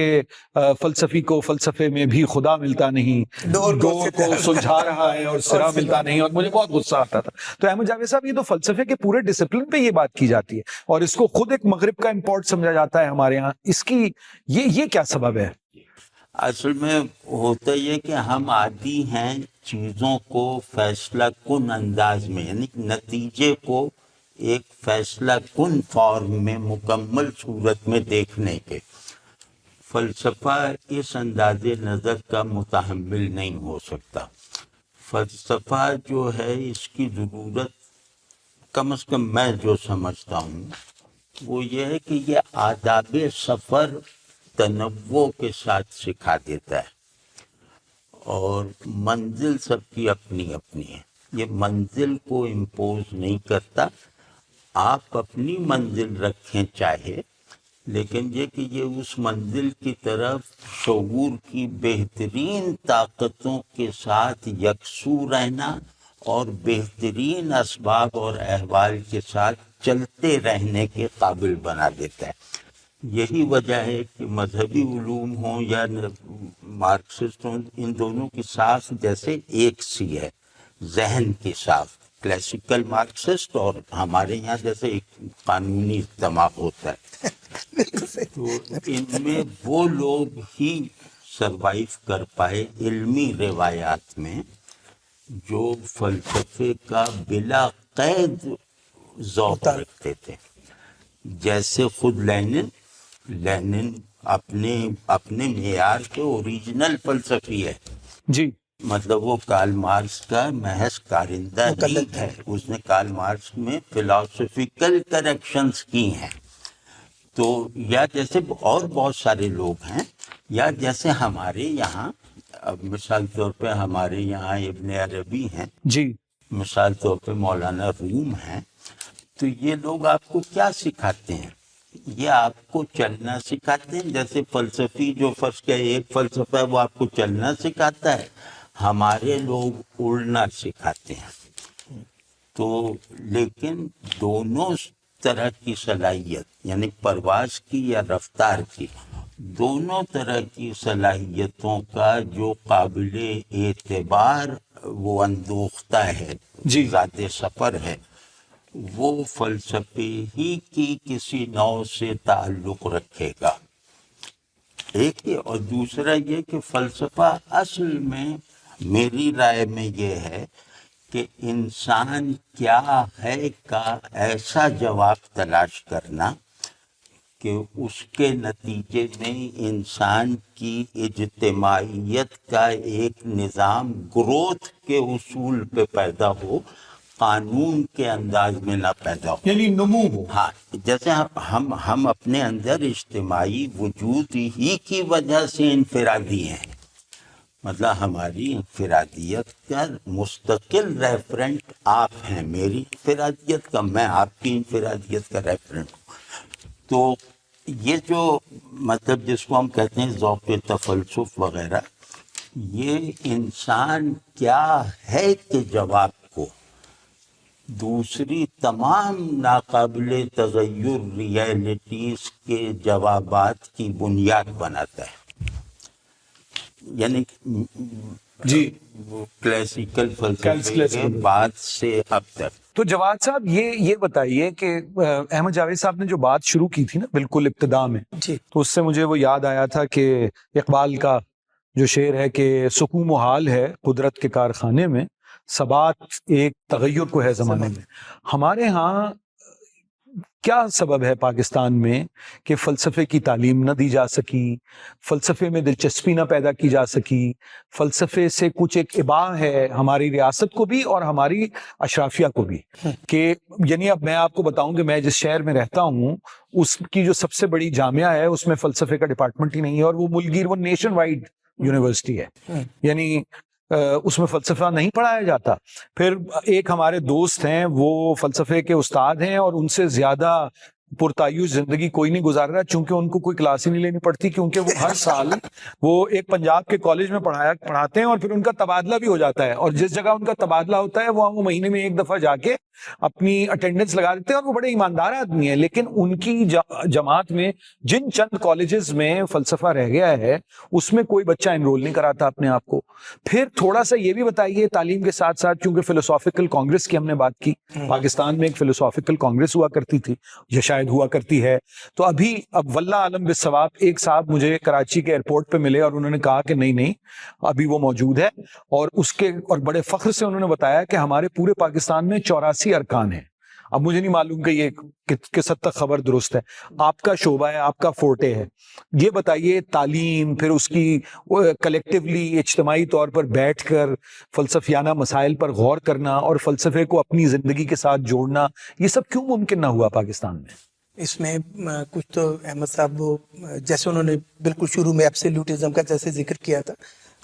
S1: فلسفی کو فلسفے میں بھی خدا ملتا نہیں,
S3: ڈور
S1: کو سلجھا رہا ہے اور سرا ملتا نہیں, اور مجھے بہت غصہ آتا تھا. تو احمد جاوید صاحب, یہ تو فلسفے کے پورے ڈسپلن پہ یہ بات کی جاتی ہے اور اس کو خود ایک مغرب کا امپورٹ سمجھا جاتا ہے ہمارے یہاں, اس کی یہ کیا سبب ہے؟
S2: اصل میں ہوتا یہ کہ ہم عادی ہیں چیزوں کو فیصلہ کن انداز میں, یعنی نتیجے کو ایک فیصلہ کن فارم میں مکمل صورت میں دیکھنے کے. فلسفہ اس انداز نظر کا متحمل نہیں ہو سکتا. فلسفہ جو ہے اس کی ضرورت کم از کم میں جو سمجھتا ہوں وہ یہ ہے کہ یہ آداب سفر تنوع کے ساتھ سکھا دیتا ہے, اور منزل سب کی اپنی اپنی ہے. یہ منزل کو امپوز نہیں کرتا, آپ اپنی منزل رکھیں چاہے, لیکن یہ کہ یہ اس منزل کی طرف شعور کی بہترین طاقتوں کے ساتھ یکسو رہنا اور بہترین اسباب اور احوال کے ساتھ چلتے رہنے کے قابل بنا دیتا ہے. یہی وجہ ہے کہ مذہبی علوم ہوں یا مارکسسٹ ہوں, ان دونوں کی ساخت جیسے ایک سی ہے, ذہن کی ساخت. کلاسیکل مارکسسٹ اور ہمارے یہاں جیسے ایک قانونی اجتماع ہوتا ہے, تو ان میں وہ لوگ ہی سروائیو کر پائے علمی روایات میں جو فلسفے کا بلا قید ذوق رکھتے تھے. جیسے خود لینن اپنے معیار کے اوریجنل فلسفی ہے.
S1: جی,
S2: مطلب وہ کارل مارکس کا محض کارندہ نہیں ہے, اس نے کارل مارکس میں فلاسفیکل کریکشنز کی ہیں. تو یا جیسے اور بہت سارے لوگ ہیں, یا جیسے ہمارے یہاں اب مثال طور پہ ہمارے یہاں ابن عربی ہیں,
S1: جی,
S2: مثال طور پہ مولانا روم ہیں. تو یہ لوگ آپ کو کیا سکھاتے ہیں؟ یہ آپ کو چلنا سکھاتے ہیں. جیسے فلسفی جو فرض کا ایک فلسفہ ہے وہ آپ کو چلنا سکھاتا ہے, ہمارے لوگ اڑنا سکھاتے ہیں. تو لیکن دونوں طرح کی صلاحیت یعنی پرواز کی یا رفتار کی, دونوں طرح کی صلاحیتوں کا جو قابل اعتبار وہ اندوختہ ہے,
S1: جی,
S2: ذات سفر ہے, وہ فلسفے ہی کی کسی نوع سے تعلق رکھے گا. ایک یہ, اور دوسرا یہ کہ فلسفہ اصل میں میری رائے میں یہ ہے کہ انسان کیا ہے کا ایسا جواب تلاش کرنا کہ اس کے نتیجے میں انسان کی اجتماعیت کا ایک نظام گروتھ کے اصول پہ پیدا ہو, قانون کے انداز میں نہ پیدا ہو,
S1: یعنی نمو ہو.
S2: ہاں, جیسے ہم اپنے اندر اجتماعی وجود ہی کی وجہ سے انفرادی ہیں. مطلب ہماری انفرادیت کا مستقل ریفرنٹ آپ ہیں, میری انفرادیت کا, میں آپ کی انفرادیت کا ریفرنٹ ہوں. تو یہ جو مطلب جس کو ہم کہتے ہیں ذوق تفلسف وغیرہ, یہ انسان کیا ہے کے جواب کو دوسری تمام ناقابل تغیر ریئلٹیز کے جوابات کی بنیاد بناتا ہے. یعنی
S1: جی,
S2: کلاسیکل فلسفے کے بعد سے اب تک.
S1: تو جواد صاحب یہ بتائیے کہ احمد جاوید صاحب نے جو بات شروع کی تھی نا بالکل ابتدا میں,
S3: جی,
S1: تو اس سے مجھے وہ یاد آیا تھا کہ اقبال کا جو شعر ہے کہ سکون و حال ہے قدرت کے کارخانے میں, ثبات ایک تغیر کو ہے زمانے میں. ہمارے ہاں کیا سبب ہے پاکستان میں کہ فلسفے کی تعلیم نہ دی جا سکی, فلسفے میں دلچسپی نہ پیدا کی جا سکی, فلسفے سے کچھ ایک اباہ ہے ہماری ریاست کو بھی اور ہماری اشرافیہ کو بھی, کہ یعنی اب میں آپ کو بتاؤں کہ میں جس شہر میں رہتا ہوں اس کی جو سب سے بڑی جامعہ ہے اس میں فلسفے کا ڈپارٹمنٹ ہی نہیں ہے, اور وہ ملگیر, وہ نیشن وائڈ یونیورسٹی ہے, یعنی اس میں فلسفہ نہیں پڑھایا جاتا. پھر ایک ہمارے دوست ہیں وہ فلسفے کے استاد ہیں اور ان سے زیادہ پرتعیش زندگی کوئی نہیں گزار رہا, چونکہ ان کو کوئی کلاس ہی نہیں لینی پڑتی, کیونکہ وہ ہر سال وہ ایک پنجاب کے کالج میں پڑھاتے ہیں اور پھر ان کا تبادلہ بھی ہو جاتا ہے, اور جس جگہ ان کا تبادلہ ہوتا ہے وہ مہینے میں ایک دفعہ جا کے اپنی اٹینڈنس لگا دیتے ہیں, اور وہ بڑے ایماندار آدمی ہیں. لیکن ان کی جماعت میں جن چند کالجز میں فلسفہ رہ گیا ہے اس میں کوئی بچہ انرول نہیں کراتا اپنے آپ کو. پھر تھوڑا سا یہ بھی بتائیے تعلیم کے ساتھ ساتھ, چونکہ فلسافیکل کانگریس کی ہم نے بات کی, پاکستان میں ایک فلسافیکل کانگریس ہوا کرتی تھی یا شاید ہوا کرتی ہے, تو اب واللہ عالم بالثواب ایک صاحب مجھے کراچی کے ایئرپورٹ پہ ملے اور انہوں نے کہا کہ نہیں ابھی وہ موجود ہے, اور بڑے فخر سے انہوں نے بتایا کہ ہمارے پورے پاکستان میں 84 ارکان ہیں. اب مجھے نہیں معلوم کہ یہ کس حد تک خبر درست ہے, آپ کا شعبہ ہے, آپ کا فورٹے ہے, یہ بتائیے تعلیم, پھر اس کی کلیکٹیولی اجتماعی طور پر بیٹھ کر فلسفیانہ مسائل پر غور کرنا اور فلسفے کو اپنی زندگی کے ساتھ جوڑنا, یہ سب کیوں ممکن نہ ہوا پاکستان میں؟
S3: اس میں کچھ تو احمد صاحب جیسے انہوں نے بالکل شروع میں ایبسلیوٹزم کا جیسے ذکر کیا تھا,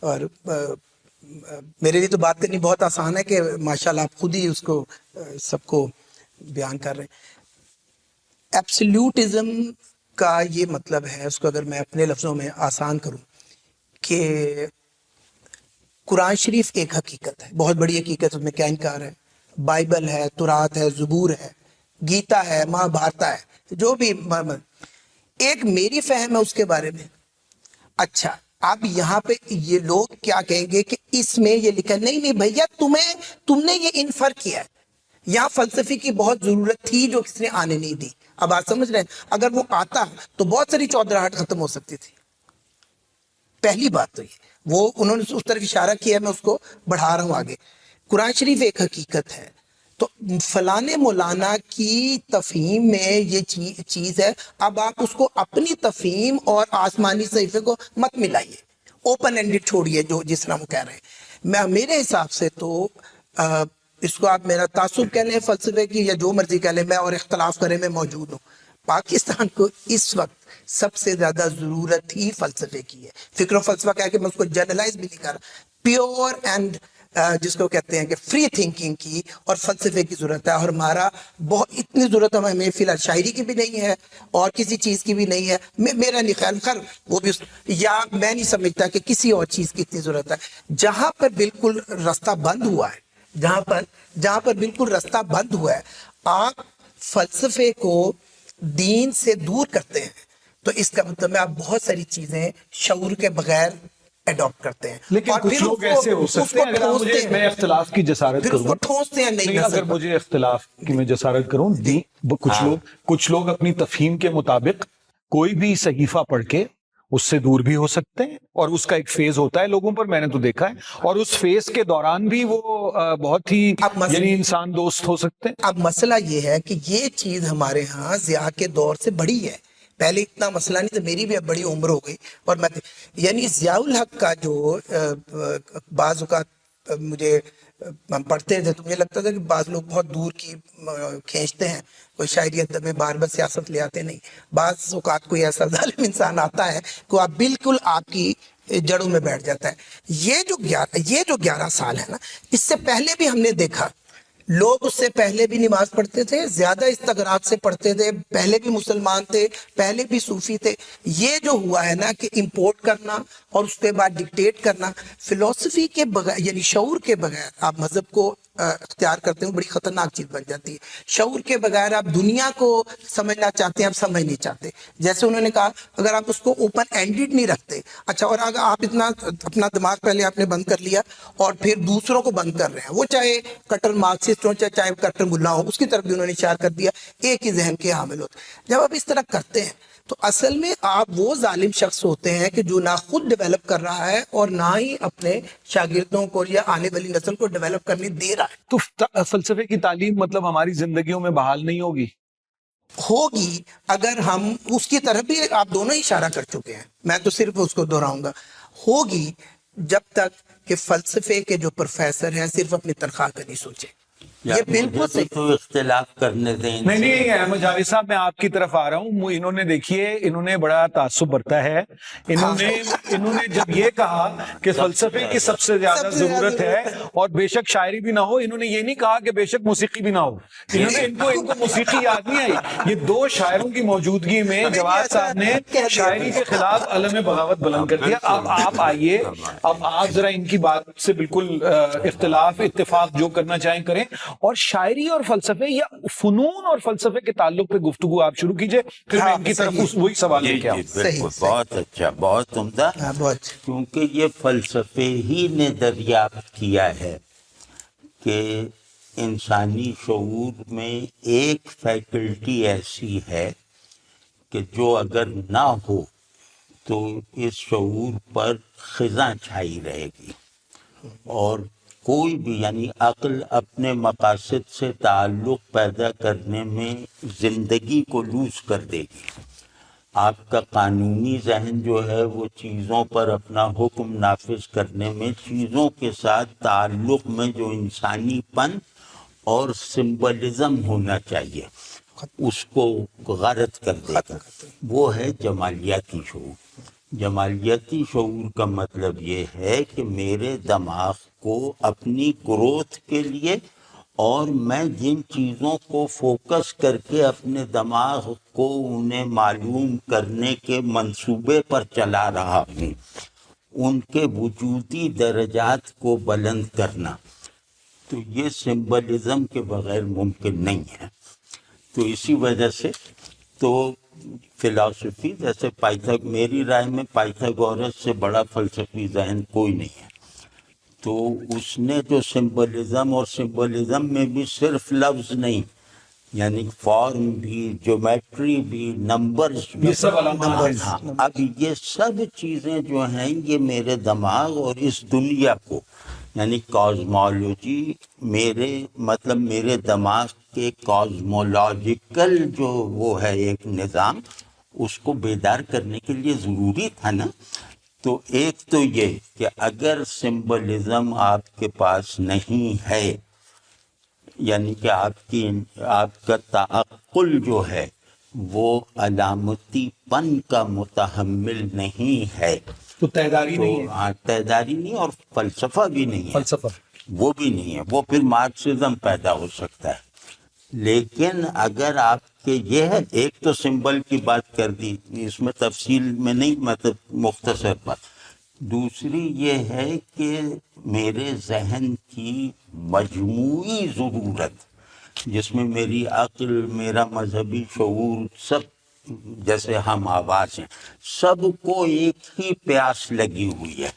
S3: اور میرے لیے تو بات کرنی بہت آسان ہے کہ ماشاءاللہ آپ خود ہی اس کو سب کو بیان کر رہے ہیں. ایبسلیوٹزم کا یہ مطلب ہے, اس کو اگر میں اپنے لفظوں میں آسان کروں, کہ قرآن شریف ایک حقیقت ہے, بہت بڑی حقیقت, اس میں کیا انکار ہے, بائبل ہے, تورات ہے, زبور ہے, گیتا ہے, مہا بھارتا ہے, جو بھی ایک میری فہم ہے اس کے بارے میں. اچھا اب یہاں پہ یہ لوگ کیا کہیں گے کہ اس میں یہ لکھا, نہیں بھیا تم نے یہ انفر کیا ہے, یہاں فلسفے کی بہت ضرورت تھی جو کس نے آنے نہیں دی. اب آپ سمجھ رہے ہیں, اگر وہ آتا تو بہت ساری چودراہٹ ختم ہو سکتی تھی. پہلی بات تو یہ, وہ انہوں نے اس طرف اشارہ کیا, میں اس کو بڑھا رہا ہوں آگے. قرآن شریف ایک حقیقت ہے, تو فلانے مولانا کی تفہیم میں یہ چیز ہے, اب آپ اس کو اپنی تفہیم اور آسمانی صحیفے کو مت ملائیے, اوپن اینڈڈ چھوڑیے جو جس طرح وہ کہہ رہے ہیں. میرے حساب سے تو اس کو آپ میرا تعصب کہہ لیں فلسفے کی یا جو مرضی کہہ لیں, میں اور اختلاف کریں میں موجود ہوں. پاکستان کو اس وقت سب سے زیادہ ضرورت ہی فلسفے کی ہے. فکر و فلسفہ کہہ کے میں اس کو جنرلائز بھی نہیں کر رہا, پیور اینڈ جس کو کہتے ہیں کہ فری تھنکنگ کی اور فلسفے کی ضرورت ہے. اور ہمارا بہت اتنی ضرورت ہمیں فی الحال شاعری کی بھی نہیں ہے اور کسی چیز کی بھی نہیں ہے. میرا نہیں خیال, خیر وہ بھی یا میں نہیں سمجھتا کہ کسی اور چیز کی اتنی ضرورت ہے. جہاں پر بالکل راستہ بند ہوا ہے, جہاں پر بالکل راستہ بند ہوا ہے, آپ فلسفے کو دین سے دور کرتے ہیں, تو اس کا مطلب ہے آپ بہت ساری چیزیں شعور کے بغیر اڈاپٹ کرتے ہیں.
S1: لیکن کچھ لوگ ایسے ہو سکتے ہیں, اگر میں اختلاف کی جسارت کروں,
S3: ٹھونستے ہیں نہیں,
S1: اگر مجھے اختلاف کی میں جسارت کروں, کچھ لوگ اپنی تفہیم کے مطابق کوئی بھی صحیفہ پڑھ کے اس سے دور بھی ہو سکتے ہیں, اور اس کا ایک فیز ہوتا ہے لوگوں پر, میں نے تو دیکھا ہے, اور اس فیز کے دوران بھی وہ بہت ہی یعنی انسان دوست ہو سکتے ہیں.
S3: اب مسئلہ یہ ہے کہ یہ چیز ہمارے ہاں ضیاء کے دور سے بڑی ہے, پہلے اتنا مسئلہ نہیں تھا, میری بھی اب بڑی عمر ہو گئی, اور میں یعنی ضیاء الحق کا جو بعض اوقات مجھے ہم پڑھتے تھے تو مجھے لگتا تھا کہ بعض لوگ بہت دور کی کھینچتے ہیں, کوئی شاعری ادب میں بار بار سیاست لے آتے نہیں. بعض اوقات کوئی ایسا ظالم انسان آتا ہے کہ آپ بالکل آپ کی جڑوں میں بیٹھ جاتا ہے. یہ جو 11 سال ہے نا, اس سے پہلے بھی ہم نے دیکھا لوگ اس سے پہلے بھی نماز پڑھتے تھے, زیادہ استغراق سے پڑھتے تھے, پہلے بھی مسلمان تھے, پہلے بھی صوفی تھے. یہ جو ہوا ہے نا کہ امپورٹ کرنا اور اس کے بعد ڈکٹیٹ کرنا, فلسفی کے بغیر یعنی شعور کے بغیر آپ مذہب کو اختیار کرتے ہیں, بڑی خطرناک چیز بن جاتی ہے. شعور کے بغیر آپ دنیا کو سمجھنا چاہتے ہیں, آپ سمجھ نہیں چاہتے. جیسے انہوں نے کہا اگر آپ اس کو اوپن اینڈڈ نہیں رکھتے, اچھا, اور اگر آپ اتنا اپنا دماغ پہلے آپ نے بند کر لیا اور پھر دوسروں کو بند کر رہے ہیں, وہ چاہے کٹر مارکسسٹ ہو چاہے کٹر ملا ہو, اس کی طرف بھی انہوں نے اشارہ کر دیا, ایک ہی ذہن کے حامل ہوتے. جب آپ اس طرح کرتے ہیں تو اصل میں آپ وہ ظالم شخص ہوتے ہیں کہ جو نہ خود ڈیولپ کر رہا ہے اور نہ ہی اپنے شاگردوں کو یا آنے والی نسل کو ڈیولپ کرنے دے رہا ہے.
S1: تو فلسفے کی تعلیم مطلب ہماری زندگیوں میں بحال نہیں ہوگی؟
S3: ہوگی اگر ہم اس کی طرف بھی آپ دونوں ہی اشارہ کر چکے ہیں، میں تو صرف اس کو دہراؤں گا، ہوگی جب تک کہ فلسفے کے جو پروفیسر ہیں صرف اپنی تنخواہ کا نہیں سوچے. یہ بالکل
S2: مجھے
S3: صحیح.
S2: تو اختلاف کرنے دیں ان
S1: نہیں
S2: سے.
S1: نہیں احمد جاوید صاحب، میں آپ کی طرف آ رہا ہوں. انہوں نے دیکھیے، انہوں نے بڑا تعصب برتا ہے. انہوں نے جب یہ کہا کہ فلسفے کی سب سے زیادہ ضرورت ہے اور بے شک شاعری بھی نہ ہو، انہوں نے یہ نہیں کہا کہ بے شک موسیقی بھی نہ ہو. انہوں نے ان کو موسیقی یاد نہیں آئی. یہ دو شاعروں کی موجودگی میں جواد صاحب نے شاعری کے خلاف علم بغاوت بلند کر دیا. اب آپ آئیے، اب آپ ذرا ان کی بات سے بالکل اختلاف اتفاق جو کرنا چاہیں کریں، اور شاعری اور فلسفے یا فنون اور فلسفے کے تعلق پہ گفتگو آپ شروع کیجئے، پھر میں ان کی طرف وہی سوال لے کے آؤں.
S2: بالکل، بہت اچھا، بہت عمدہ. کیونکہ یہ فلسفے ہی نے دریافت کیا ہے کہ انسانی شعور میں ایک فیکلٹی ایسی ہے کہ جو اگر نہ ہو تو اس شعور پر خزاں چھائی رہے گی، اور کوئی بھی یعنی عقل اپنے مقاصد سے تعلق پیدا کرنے میں زندگی کو لوز کر دے گی. آپ کا قانونی ذہن جو ہے وہ چیزوں پر اپنا حکم نافذ کرنے میں چیزوں کے ساتھ تعلق میں جو انسانی پن اور سمبلزم ہونا چاہیے اس کو غارت کر دے گا. وہ ہے جمالیاتی شعور. جمالیاتی شعور کا مطلب یہ ہے کہ میرے دماغ کو اپنی گروتھ کے لیے اور میں جن چیزوں کو فوکس کر کے اپنے دماغ کو انہیں معلوم کرنے کے منصوبے پر چلا رہا ہوں، ان کے وجودی درجات کو بلند کرنا، تو یہ سمبلزم کے بغیر ممکن نہیں ہے. تو اسی وجہ سے تو فلاسفی جیسے میری رائے میں پائتھاگورس سے بڑا فلسفی ذہن کوئی نہیں ہے. تو اس نے جو سمبلزم، اور سمبلزم میں بھی صرف لفظ نہیں، یعنی فارم بھی، جیومیٹری بھی، نمبرز بھی،
S1: یہ سب علامات ہیں.
S2: ہاں. اب یہ سب چیزیں جو ہیں یہ میرے دماغ اور اس دنیا کو، یعنی کازمالوجی، میرے دماغ کے کازمولوجیکل جو وہ ہے ایک نظام، اس کو بیدار کرنے کے لیے ضروری تھا نا. تو ایک تو یہ کہ اگر سمبلزم آپ کے پاس نہیں ہے، یعنی کہ آپ کا تعقل جو ہے وہ علامتی پن کا متحمل نہیں ہے،
S1: تو تیداری نہیں ہے.
S2: ہاں، تیداری نہیں، اور فلسفہ بھی نہیں ہے،
S1: فلسفہ
S2: وہ بھی نہیں ہے. وہ پھر مارکسزم پیدا ہو سکتا ہے. لیکن اگر آپ کے یہ ہے، ایک تو سمبل کی بات کر دی، اس میں تفصیل میں نہیں، مطلب مختصر بات. دوسری یہ ہے کہ میرے ذہن کی مجموعی ضرورت، جس میں میری عقل، میرا مذہبی شعور، سب جیسے ہم آواز ہیں، سب کو ایک ہی پیاس لگی ہوئی ہے،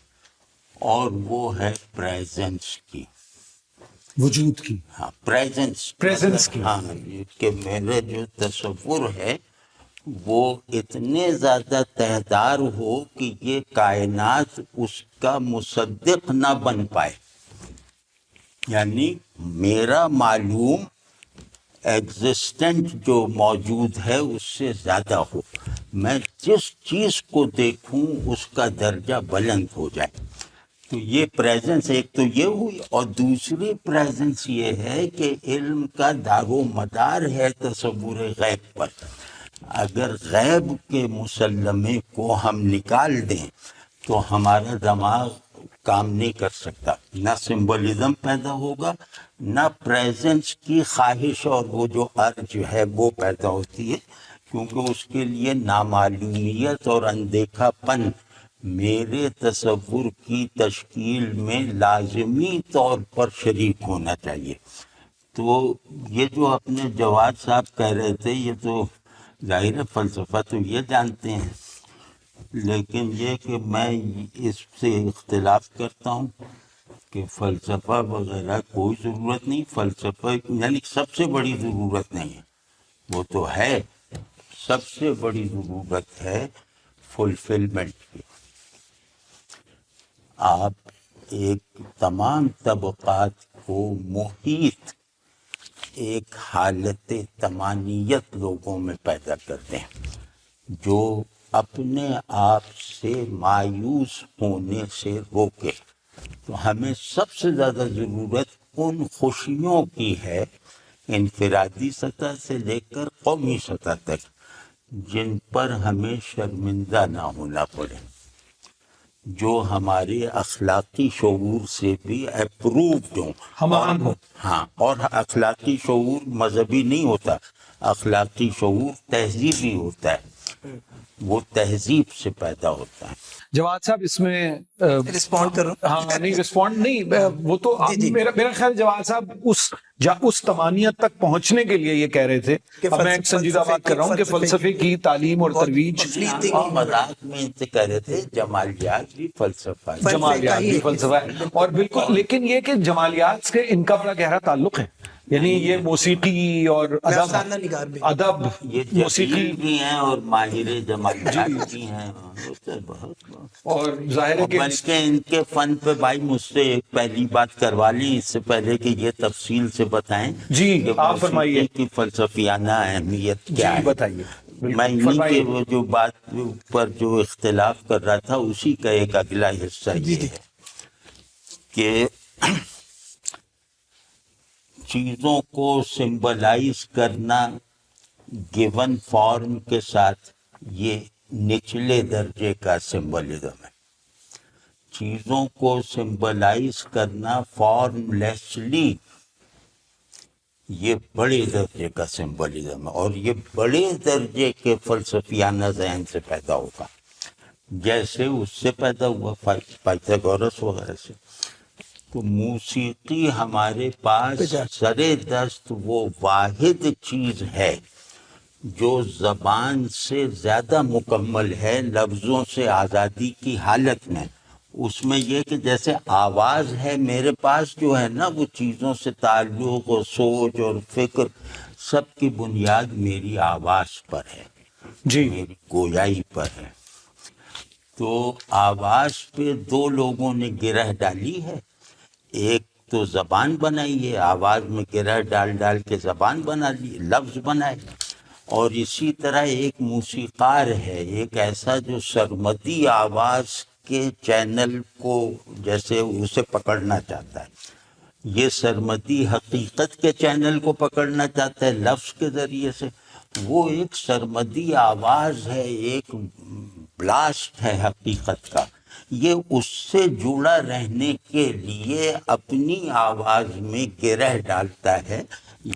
S2: اور وہ ہے پریزنس کی.
S1: وجود کی.
S2: ہاں، پریزنس
S1: کی.
S2: ہاں، کہ میرے جو تصور ہے وہ اتنے زیادہ تہدار ہو کہ یہ کائنات اس کا مصدق نہ بن پائے. یعنی میرا معلوم ایگزسٹنٹ جو موجود ہے اس سے زیادہ ہو، میں جس چیز کو دیکھوں اس کا درجہ بلند ہو جائے. تو یہ پریزنس ایک تو یہ ہوئی، اور دوسری پریزنس یہ ہے کہ علم کا دار و مدار ہے تصور غیب پر. اگر غیب کے مسلمے کو ہم نکال دیں تو ہمارا دماغ کام نہیں کر سکتا، نہ سمبلزم پیدا ہوگا، نہ پریزنس کی خواہش اور وہ جو ارج ہے وہ پیدا ہوتی ہے، کیونکہ اس کے لیے نامعلومیت اور اندیکھا پن میرے تصور کی تشکیل میں لازمی طور پر شریک ہونا چاہیے. تو یہ جو اپنے جواد صاحب کہہ رہے تھے، یہ تو ظاہر ہے فلسفہ تو یہ جانتے ہیں، لیکن یہ کہ میں اس سے اختلاف کرتا ہوں کہ فلسفہ وغیرہ کوئی ضرورت نہیں. فلسفہ یعنی سب سے بڑی ضرورت نہیں ہے، وہ تو ہے، سب سے بڑی ضرورت ہے فلفلمنٹ کی. آپ ایک تمام طبقات کو محیط ایک حالت طمانینت لوگوں میں پیدا کرتے ہیں جو اپنے آپ سے مایوس ہونے سے روکے. تو ہمیں سب سے زیادہ ضرورت ان خوشیوں کی ہے انفرادی سطح سے لے کر قومی سطح تک جن پر ہمیں شرمندہ نہ ہونا پڑے، جو ہمارے اخلاقی شعور سے بھی اپرووڈ ہوں.
S1: ہم آہنگ ہوں.
S2: ہاں، اور اخلاقی شعور مذہبی نہیں ہوتا، اخلاقی شعور تہذیبی ہوتا ہے، وہ تہذیب سے پیدا ہوتا ہے.
S1: جواد صاحب اس میں
S3: رسپونڈ کروں.
S1: ہاں نہیں رسپونڈ نہیں، وہ تو میرا خیال جواد صاحب اس طمانیت تک پہنچنے کے لیے یہ کہہ رہے تھے. اب میں ایک سنجیدہ بات کر رہا ہوں کہ فلسفے کی تعلیم اور ترویج،
S2: اور مذاق میں ان سے کہہ رہے تھے جمالیات بھی فلسفہ ہے.
S1: جمالیات بھی فلسفہ ہے، اور بالکل. لیکن یہ کہ جمالیات سے ان کا بڑا گہرا تعلق ہے، یعنی یہ موسیقی اور ادب
S2: یہ موسیقی بھی ہیں اور ماہر جمالیات بھی ہیں،
S1: اور ظاہر ہے کہ
S2: بلکہ ان کے فن پہ بھائی مجھ سے ایک پہلی بات کروا لیں اس سے پہلے کہ یہ تفصیل سے بتائیں
S1: جی
S2: کہ
S1: آپ فرمائیے
S2: کی فلسفیانہ اہمیت کیا
S1: جی
S2: ہے.
S1: بتائیے.
S2: میں انہی کے وہ جو بات پر جو اختلاف کر رہا تھا اسی کا ایک اگلا حصہ یہ ہے کہ چیزوں کو سمبلائز کرنا گیون فارم کے ساتھ یہ نچلے درجے کا سمبلزم ہے. چیزوں کو سمبلائز کرنا فارم لیسلی یہ بڑے درجے کا سمبلزم ہے، اور یہ بڑے درجے کے فلسفیانہ ذہن سے پیدا ہوگا، جیسے اس سے پیدا ہوا پائتھاگورس وغیرہ سے. تو موسیقی ہمارے پاس سر دست وہ واحد چیز ہے جو زبان سے زیادہ مکمل ہے لفظوں سے آزادی کی حالت میں. اس میں یہ کہ جیسے آواز ہے میرے پاس جو ہے نا، وہ چیزوں سے تعلق اور سوچ اور فکر سب کی بنیاد میری آواز پر ہے،
S1: جی
S2: میری گویائی پر ہے. تو آواز پہ دو لوگوں نے گرہ ڈالی ہے، ایک تو زبان بنائی ہے، آواز میں گرہ ڈال ڈال کے زبان بنا لی، لفظ بنائے. اور اسی طرح ایک موسیقار ہے، ایک ایسا جو سرمدی آواز کے چینل کو جیسے اسے پکڑنا چاہتا ہے، یہ سرمدی حقیقت کے چینل کو پکڑنا چاہتا ہے لفظ کے ذریعے سے. وہ ایک سرمدی آواز ہے، ایک بلاسٹ ہے حقیقت کا. یہ اس سے جڑا رہنے کے لیے اپنی آواز میں گرہ ڈالتا ہے.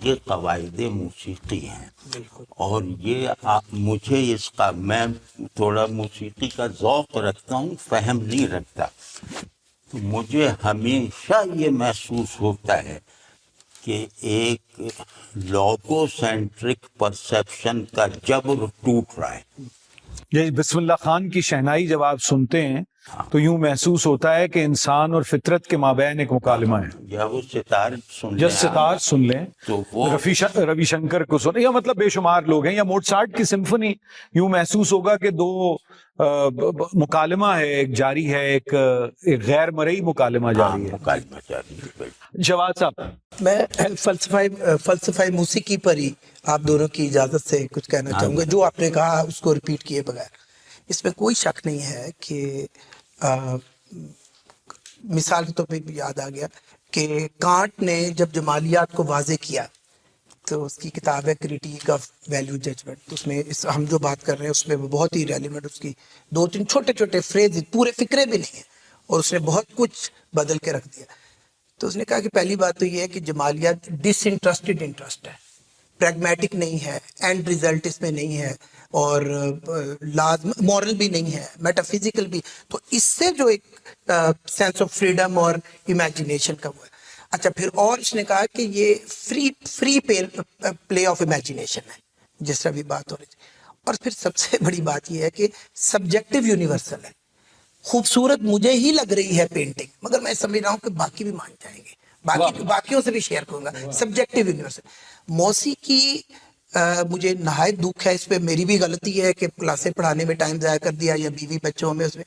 S2: یہ قواعد موسیقی ہیں. اور یہ مجھے اس کا، میں تھوڑا موسیقی کا ذوق رکھتا ہوں، فہم نہیں رکھتا. تو مجھے ہمیشہ یہ محسوس ہوتا ہے کہ ایک لوگو سینٹرک پرسیپشن کا جبر ٹوٹ رہا ہے.
S1: یہ بسم اللہ خان کی شہنائی جب آپ سنتے ہیں تو یوں محسوس ہوتا ہے کہ انسان اور فطرت کے مابین ایک مکالمہ ہے.
S2: یا وہ ستار سن
S1: جس ستار سن لیں
S2: تو وہ
S1: روی شنکر کو سنیں، یا مطلب بے شمار لوگ ہیں، یا موزارٹ کی سمفنی، یوں محسوس ہوگا کہ دو مکالمہ ہے، ایک جاری ہے، ایک غیر مرئی مکالمہ جاری ہے.
S2: مکالمہ جاری ہے.
S1: جواد صاحب
S3: میں فلسفہ موسیقی پر ہی آپ دونوں کی اجازت سے کچھ کہنا چاہوں گا. جو آپ نے کہا اس کو ریپیٹ کیے بغیر، اس میں کوئی شک نہیں ہے کہ مثال کے طور پہ یاد آ گیا کہ کانٹ نے جب جمالیات کو واضح کیا تو اس کی کتاب ہے کریٹیک آف ویلیو ججمنٹ. تو اس میں ہم جو بات کر رہے ہیں اس میں وہ بہت ہی ریلیونٹ، اس کی دو تین چھوٹے چھوٹے فریز، پورے فکرے بھی نہیں ہیں، اور اس نے بہت کچھ بدل کے رکھ دیا. تو اس نے کہا کہ پہلی بات تو یہ ہے کہ جمالیات ڈس انٹرسٹڈ انٹرسٹ ہے، پریگمیٹک نہیں ہے، اینڈ ریزلٹ اس میں نہیں ہے، اور لازم مورل بھی نہیں ہے، میٹافزیکل بھی. تو اس سے جو ایک سینس آف فریڈم اور امیجینیشن کا وہ ہے. اچھا، پھر اور اس نے کہا کہ یہ فری پلے آف امیجینیشن ہے، جس طرح بھی بات ہو رہی تھی. اور پھر سب سے بڑی بات یہ ہے کہ سبجیکٹو یونیورسل ہے. خوبصورت مجھے ہی لگ رہی ہے پینٹنگ، مگر میں سمجھ رہا ہوں کہ باقی بھی مان جائیں گے، باقیوں سے بھی شیئر کروں گا. سبجیکٹو یونیورسل موسیقی مجھے نہایت دکھ ہے، اس پہ میری بھی غلطی ہے کہ کلاسیں پڑھانے میں ٹائم ضائع کر دیا، یا بیوی بچوں میں. اس میں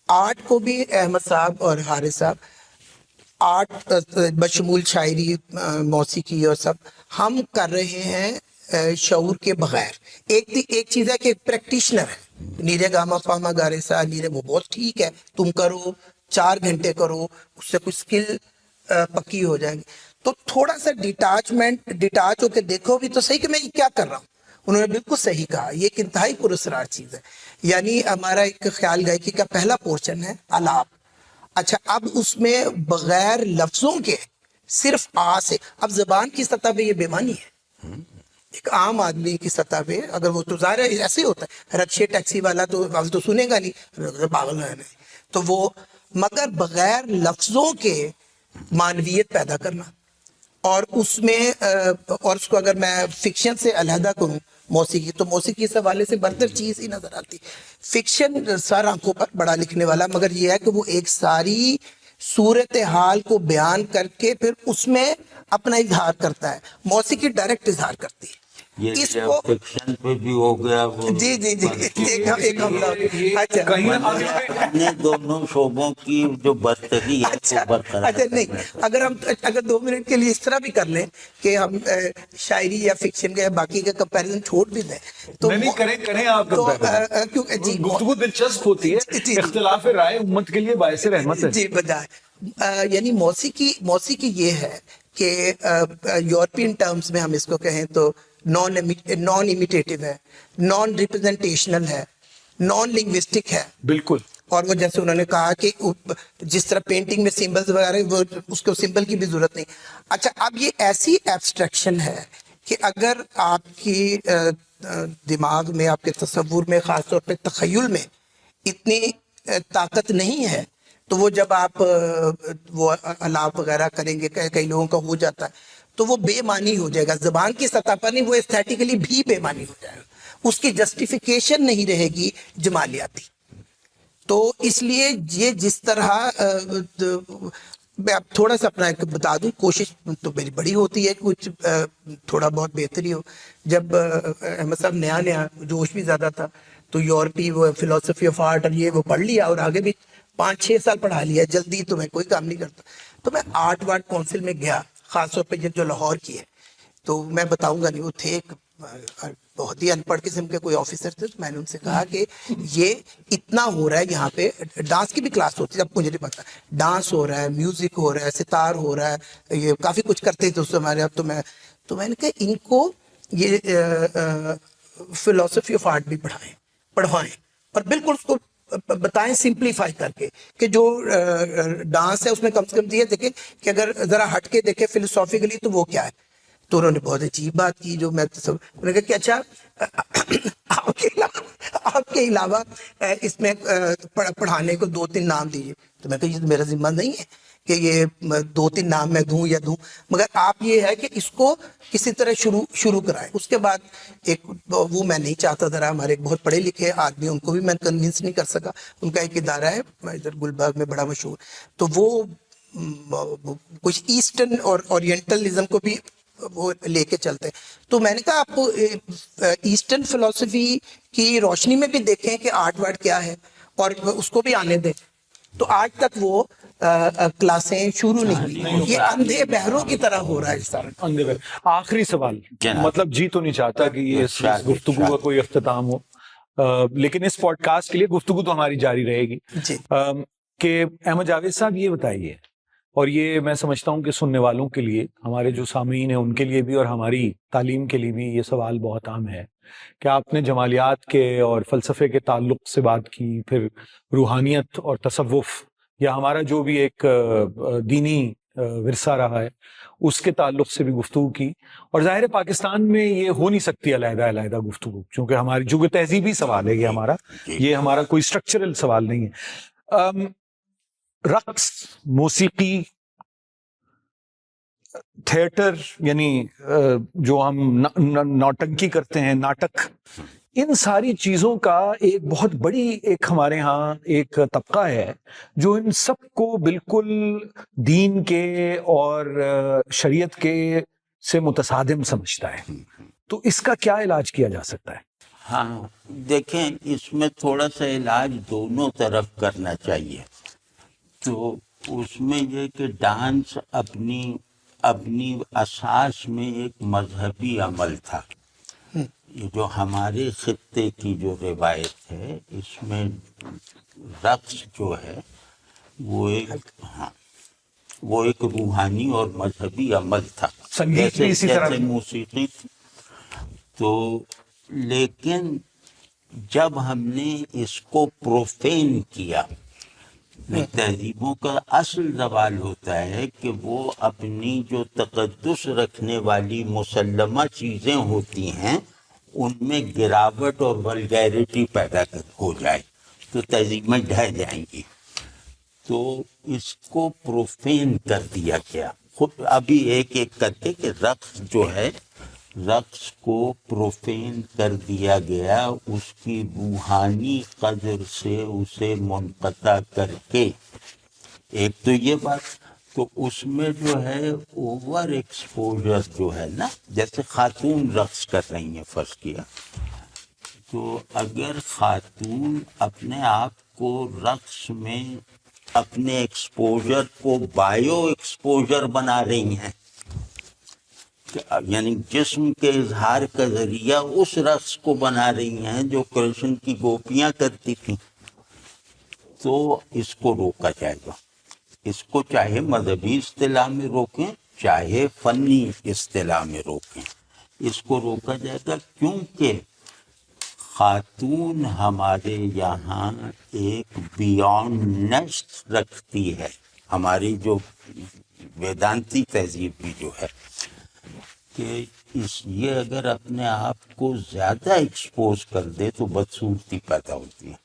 S3: آرٹ کو بھی احمد صاحب اور حارث صاحب آرٹ بشمول شاعری موسیقی اور سب ہم کر رہے ہیں شعور کے بغیر. ایک چیز ہے کہ ایک پریکٹیشنر ہے, نیرے گاما پاما گارے سا نیرے, وہ بہت ٹھیک ہے, تم کرو 4 گھنٹے کرو, اس سے کچھ اسکل پکی ہو جائے گی. تو تھوڑا سا ڈیٹاچ ہو کے دیکھو بھی تو صحیح کہ میں یہ کیا کر رہا ہوں. انہوں نے بالکل صحیح کہا, یہ ایک انتہائی پراسرار چیز ہے. یعنی ہمارا ایک خیال گائیکی کا پہلا پورشن ہے آلاب. اچھا, اب اس میں بغیر لفظوں کے صرف آ سے, اب زبان کی سطح پہ یہ بے معنی ہے. ایک عام آدمی کی سطح پہ اگر وہ تو ظاہر ہے ایسے ہی ہوتا ہے, رکشے ٹیکسی والا تو سنے گا نہیں, پاگل ہے نہیں, تو وہ مگر بغیر لفظوں کے معنویت پیدا کرنا. اور اس میں اور اس کو اگر میں فکشن سے علیحدہ کروں موسیقی, تو موسیقی اس حوالے سے برتر چیز ہی نظر آتی. فکشن سر آنکھوں پر بڑا لکھنے والا, مگر یہ ہے کہ وہ ایک ساری صورتحال کو بیان کر کے پھر اس میں اپنا اظہار کرتا ہے. موسیقی ڈائریکٹ اظہار کرتی ہے.
S2: یہ
S3: اس کو
S2: فکشن پہ بھی ہو گیا وہ,
S3: جی ایک حملہ. اچھا
S2: اپنے دونوں شعبوں کی جو برتری ہے وہ برقرار.
S3: اچھا نہیں, اگر 2 منٹ کے لیے اس طرح بھی کر لیں کہ ہم شاعری یا فکشن کا یا باقی کا کمپیریزن چھوڑ بھی دیں تو
S1: کریں آپ گفتگو دلچسپ ہوتی ہے, اختلاف رائے امت کے لیے باعث رحمت ہے.
S3: جی بجائے یعنی موسیقی یہ ہے کہ یورپین ٹرمز میں ہم اس کو کہیں تو نان امیٹیٹو ہے, نان ریپرزنٹیشنل ہے, نان لنگوسٹک ہے.
S1: بالکل.
S3: اور وہ جیسے انہوں نے کہا کہ جس طرح پینٹنگ میں سمبلز وغیرہ, وہ اس کو سمبل کی بھی ضرورت نہیں. اچھا, اب یہ ایسی ایبسٹریکشن ہے کہ اگر آپ کی دماغ میں, آپ کے تصور میں, خاص طور پہ تخیل میں اتنی طاقت نہیں ہے, تو وہ جب آپ وہ الاپ وغیرہ کریں گے, کئی لوگوں کا ہو جاتا ہے, تو وہ بے معنی ہو جائے گا. زبان کی سطح پر نہیں, وہ ایستھیٹیکلی بھی بے معنی ہو جائے گا. اس کی جسٹیفیکیشن نہیں رہے گی جمالیاتی. تو اس لیے یہ جس طرح میں اب تھوڑا سا اپنا ایک بتا دوں, کوشش تو میری بڑی ہوتی ہے کچھ تھوڑا بہت بہتری ہو. جب احمد صاحب نیا جوش بھی زیادہ تھا, تو یورپی وہ فلسفی آف آرٹ اور یہ وہ پڑھ لیا, اور آگے بھی 5-6 سال پڑھا لیا. جلدی تو میں کوئی کام نہیں کرتا. تو میں آرٹ وارٹ کونسل میں گیا, خاص طور پہ جو لاہور کی ہے, تو میں بتاؤں گا نہیں, وہ تھے ایک بہت ہی ان پڑھ قسم کے کوئی آفیسر تھے. تو میں نے ان سے کہا کہ یہ اتنا ہو رہا ہے یہاں پہ, ڈانس کی بھی کلاس ہوتی ہے, اب مجھے نہیں پتا, ڈانس ہو رہا ہے, میوزک ہو رہا ہے, ستار ہو رہا ہے, یہ کافی کچھ کرتے تھے اس ہمارے. اب تو میں نے کہا ان کو یہ فلسفی آف آرٹ بھی پڑھوائیں, اور بالکل اس کو بتائیں سمپلیفائی کر کے کہ جو ڈانس ہے اس میں کم سے کم یہ دیکھیں کہ اگر ذرا ہٹ کے دیکھیں فلسافیکلی تو وہ کیا ہے. تو انہوں نے بہت عجیب بات کی, جو میں انہوں نے کہا کہ اچھا آپ کے علاوہ اس میں پڑھانے کو 2-3 نام دیجیے. تو میں کہا یہ میرا ذمہ نہیں ہے کہ یہ 2-3 نام میں دوں یا دوں, مگر آپ یہ ہے کہ اس کو کسی طرح شروع کرائیں. اس کے بعد ایک وہ میں نہیں چاہتا, ذرا ہمارے ایک بہت پڑھے لکھے آدمی, ان کو بھی میں کنونس نہیں کر سکا. ان کا ایک ادارہ ہے ادھر گلبرگ میں بڑا مشہور, تو وہ کچھ ایسٹرن اور اورینٹلزم کو بھی وہ لے کے چلتے ہیں. تو میں نے کہا آپ ایسٹرن فلسفی کی روشنی میں بھی دیکھیں کہ آرٹ وارٹ کیا ہے, اور اس کو بھی آنے دیں. تو آج تک وہ کلاسیں شروع نہیں ہوئی. یہ اندھے بہروں کی طرح ہو رہا ہے اس طرح.
S1: اندھے بہر. آخری سوال, مطلب جی تو نہیں چاہتا کہ یہ اس گفتگو کا کوئی اختتام ہو, لیکن اس پوڈ کاسٹ کے لیے گفتگو تو ہماری جاری رہے گی.
S3: جی
S1: کہ احمد جاوید صاحب یہ بتائیے, اور یہ میں سمجھتا ہوں کہ سننے والوں کے لیے, ہمارے جو سامعین ہیں ان کے لیے بھی, اور ہماری تعلیم کے لیے بھی یہ سوال بہت عام ہے کہ آپ نے جمالیات کے اور فلسفے کے تعلق سے بات کی, پھر روحانیت اور تصوف یا ہمارا جو بھی ایک دینی ورثہ رہا ہے اس کے تعلق سے بھی گفتگو کی. اور ظاہر پاکستان میں یہ ہو نہیں سکتی علیحدہ گفتگو, چونکہ ہماری جو تہذیبی سوال ہے یہ ہمارا کوئی اسٹرکچرل سوال نہیں ہے. رقص, موسیقی, تھیٹر, یعنی جو ہم نوٹنکی کرتے ہیں, ناٹک, ان ساری چیزوں کا ایک بہت بڑی ایک ہمارے ہاں ایک طبقہ ہے جو ان سب کو بالکل دین کے اور شریعت کے سے متصادم سمجھتا ہے. تو اس کا کیا علاج کیا جا سکتا ہے؟
S2: ہاں دیکھیں, اس میں تھوڑا سا علاج دونوں طرف کرنا چاہیے. تو اس میں یہ کہ ڈانس اپنی اساس میں ایک مذہبی عمل تھا. یہ جو ہمارے خطے کی جو روایت ہے اس میں رقص جو ہے وہ ایک روحانی اور مذہبی عمل تھا،
S1: سنگیت بھی اسی طرح
S2: جیسے موسیقی تھی. تو لیکن جب ہم نے اس کو پروفین کیا، تہذیبوں کا اصل زوال ہوتا ہے کہ وہ اپنی جو تقدس رکھنے والی مسلمہ چیزیں ہوتی ہیں ان میں گراوٹ اور ولگیرٹی پیدا ہو جائے تو تہذیبیں ڈھہ جائیں گی. تو اس کو پروفین کر دیا گیا خود ابھی ایک ایک کر کے کہ رقص جو ہے، رقص کو پروفین کر دیا گیا، اس کی روحانی قدر سے اسے منقطع کر کے. ایک تو یہ بات، تو اس میں جو ہے اوور ایکسپوجر جو ہے نا، جیسے خاتون رقص کر رہی ہیں فرض کیا، تو اگر خاتون اپنے آپ کو رقص میں اپنے ایکسپوجر کو بایو ایکسپوجر بنا رہی ہیں، یعنی جسم کے اظہار کا ذریعہ اس رقص کو بنا رہی ہیں جو کرشن کی گوپیاں کرتی تھیں، تو اس کو روکا جائے گا. اس کو چاہے مذہبی اصطلاح میں روکیں چاہے فنی اصطلاح میں روکیں، اس کو روکا جائے گا، کیونکہ خاتون ہمارے یہاں ایک بیونڈنیس رکھتی ہے. ہماری جو ویدانتی تہذیب بھی جو ہے کہ یہ اگر اپنے آپ کو زیادہ ایکسپوز کر دے تو بدصورتی پیدا ہوتی ہے.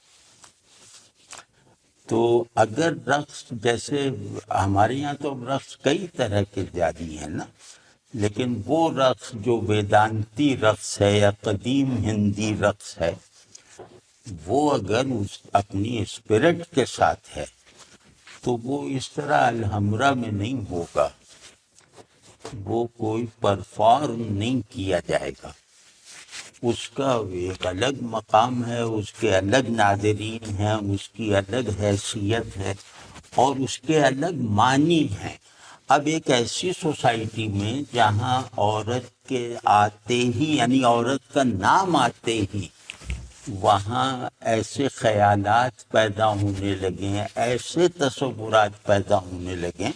S2: تو اگر رقص، جیسے ہمارے یہاں تو رقص کئی طرح کے جاری ہیں نا، لیکن وہ رقص جو ویدانتی رقص ہے یا قدیم ہندی رقص ہے، وہ اگر اپنی اسپرٹ کے ساتھ ہے تو وہ اس طرح الحمرا میں نہیں ہوگا، وہ کوئی پرفارم نہیں کیا جائے گا. اس کا ایک الگ مقام ہے، اس کے الگ ناظرین ہیں، اس کی الگ حیثیت ہے اور اس کے الگ معنی ہیں. اب ایک ایسی سوسائٹی میں جہاں عورت کے آتے ہی، یعنی عورت کا نام آتے ہی وہاں ایسے خیالات پیدا ہونے لگے، ایسے تصورات پیدا ہونے لگے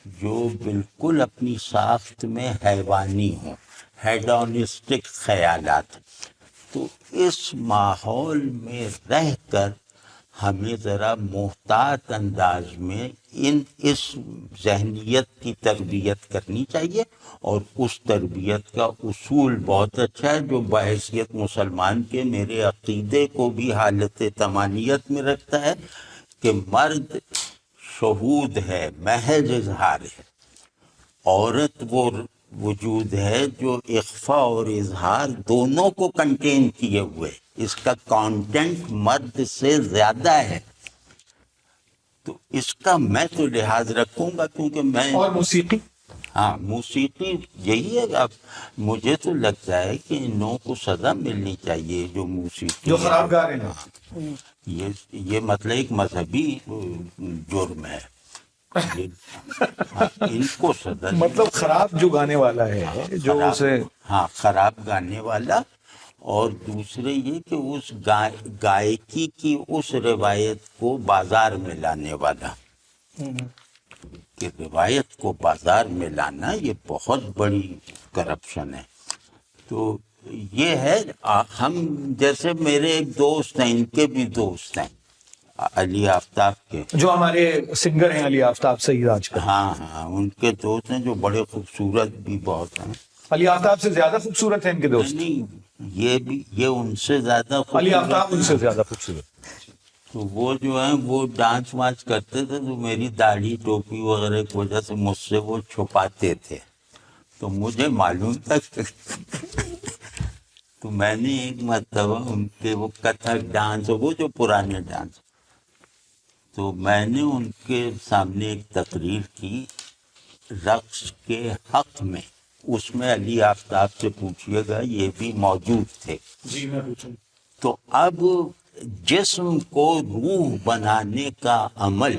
S2: جو بالکل اپنی ساخت میں حیوانی ہوں، ہیڈونسٹک خیالات. تو اس ماحول میں رہ کر ہمیں ذرا محتاط انداز میں اس ذہنیت کی تربیت کرنی چاہیے، اور اس تربیت کا اصول بہت اچھا ہے جو بحیثیت مسلمان کے میرے عقیدے کو بھی حالت طمانیت میں رکھتا ہے کہ مرد شہود ہے، محض اظہار ہے، عورت وہ وجود ہے جو اخفاء اور اظہار دونوں کو کنٹین کیے ہوئے، اس کا کانٹینٹ مرد سے زیادہ ہے. تو اس کا میں تو لحاظ رکھوں گا کیونکہ میں،
S1: اور موسیقی،
S2: ہاں یہ یہی ہے. اب مجھے تو لگتا ہے کہ ان لوگوں کو سزا ملنی چاہیے جو موسیقی
S1: جو خراب گا رہے ہیں.
S2: یہ مطلب ایک مذہبی جرم ہے. ان کو سزا،
S1: مطلب خراب جو گانے والا ہے، جو اسے
S2: خراب گانے والا، اور دوسرے یہ کہ اس گائکی کی اس روایت کو بازار میں لانے والا، کہ روایت کو بازار میں لانا یہ بہت بڑی کرپشن ہے. تو یہ ہے، ہم جیسے میرے ایک دوست ہیں، ان کے بھی دوست ہیں علی آفتاب کے،
S1: جو ہمارے سنگر ہیں علی آفتاب سعید آج کل.
S2: ہاں ان کے دوست ہیں جو بڑے خوبصورت بھی بہت ہیں.
S1: علی آفتاب سے زیادہ خوبصورت ہیں ان کے دوست؟
S2: نہیں، یہ ان سے زیادہ
S1: علی آفتاب ان سے زیادہ خوبصورت.
S2: تو وہ جو ہیں وہ ڈانس وانس کرتے تھے تو میری داڑھی ٹوپی وغیرہ کی وجہ سے مجھ سے وہ چھپاتے تھے، تو مجھے معلوم تھا تو میں نے ایک مرتبہ ان کے وہ کتھک ڈانس، وہ جو پرانے ڈانس، تو میں نے ان کے سامنے ایک تقریر کی رقص کے حق میں. اس میں علی آفتاب سے پوچھئے گا، یہ بھی موجود تھے.
S1: جی میں پوچھوں.
S2: تو اب جسم کو روح بنانے کا عمل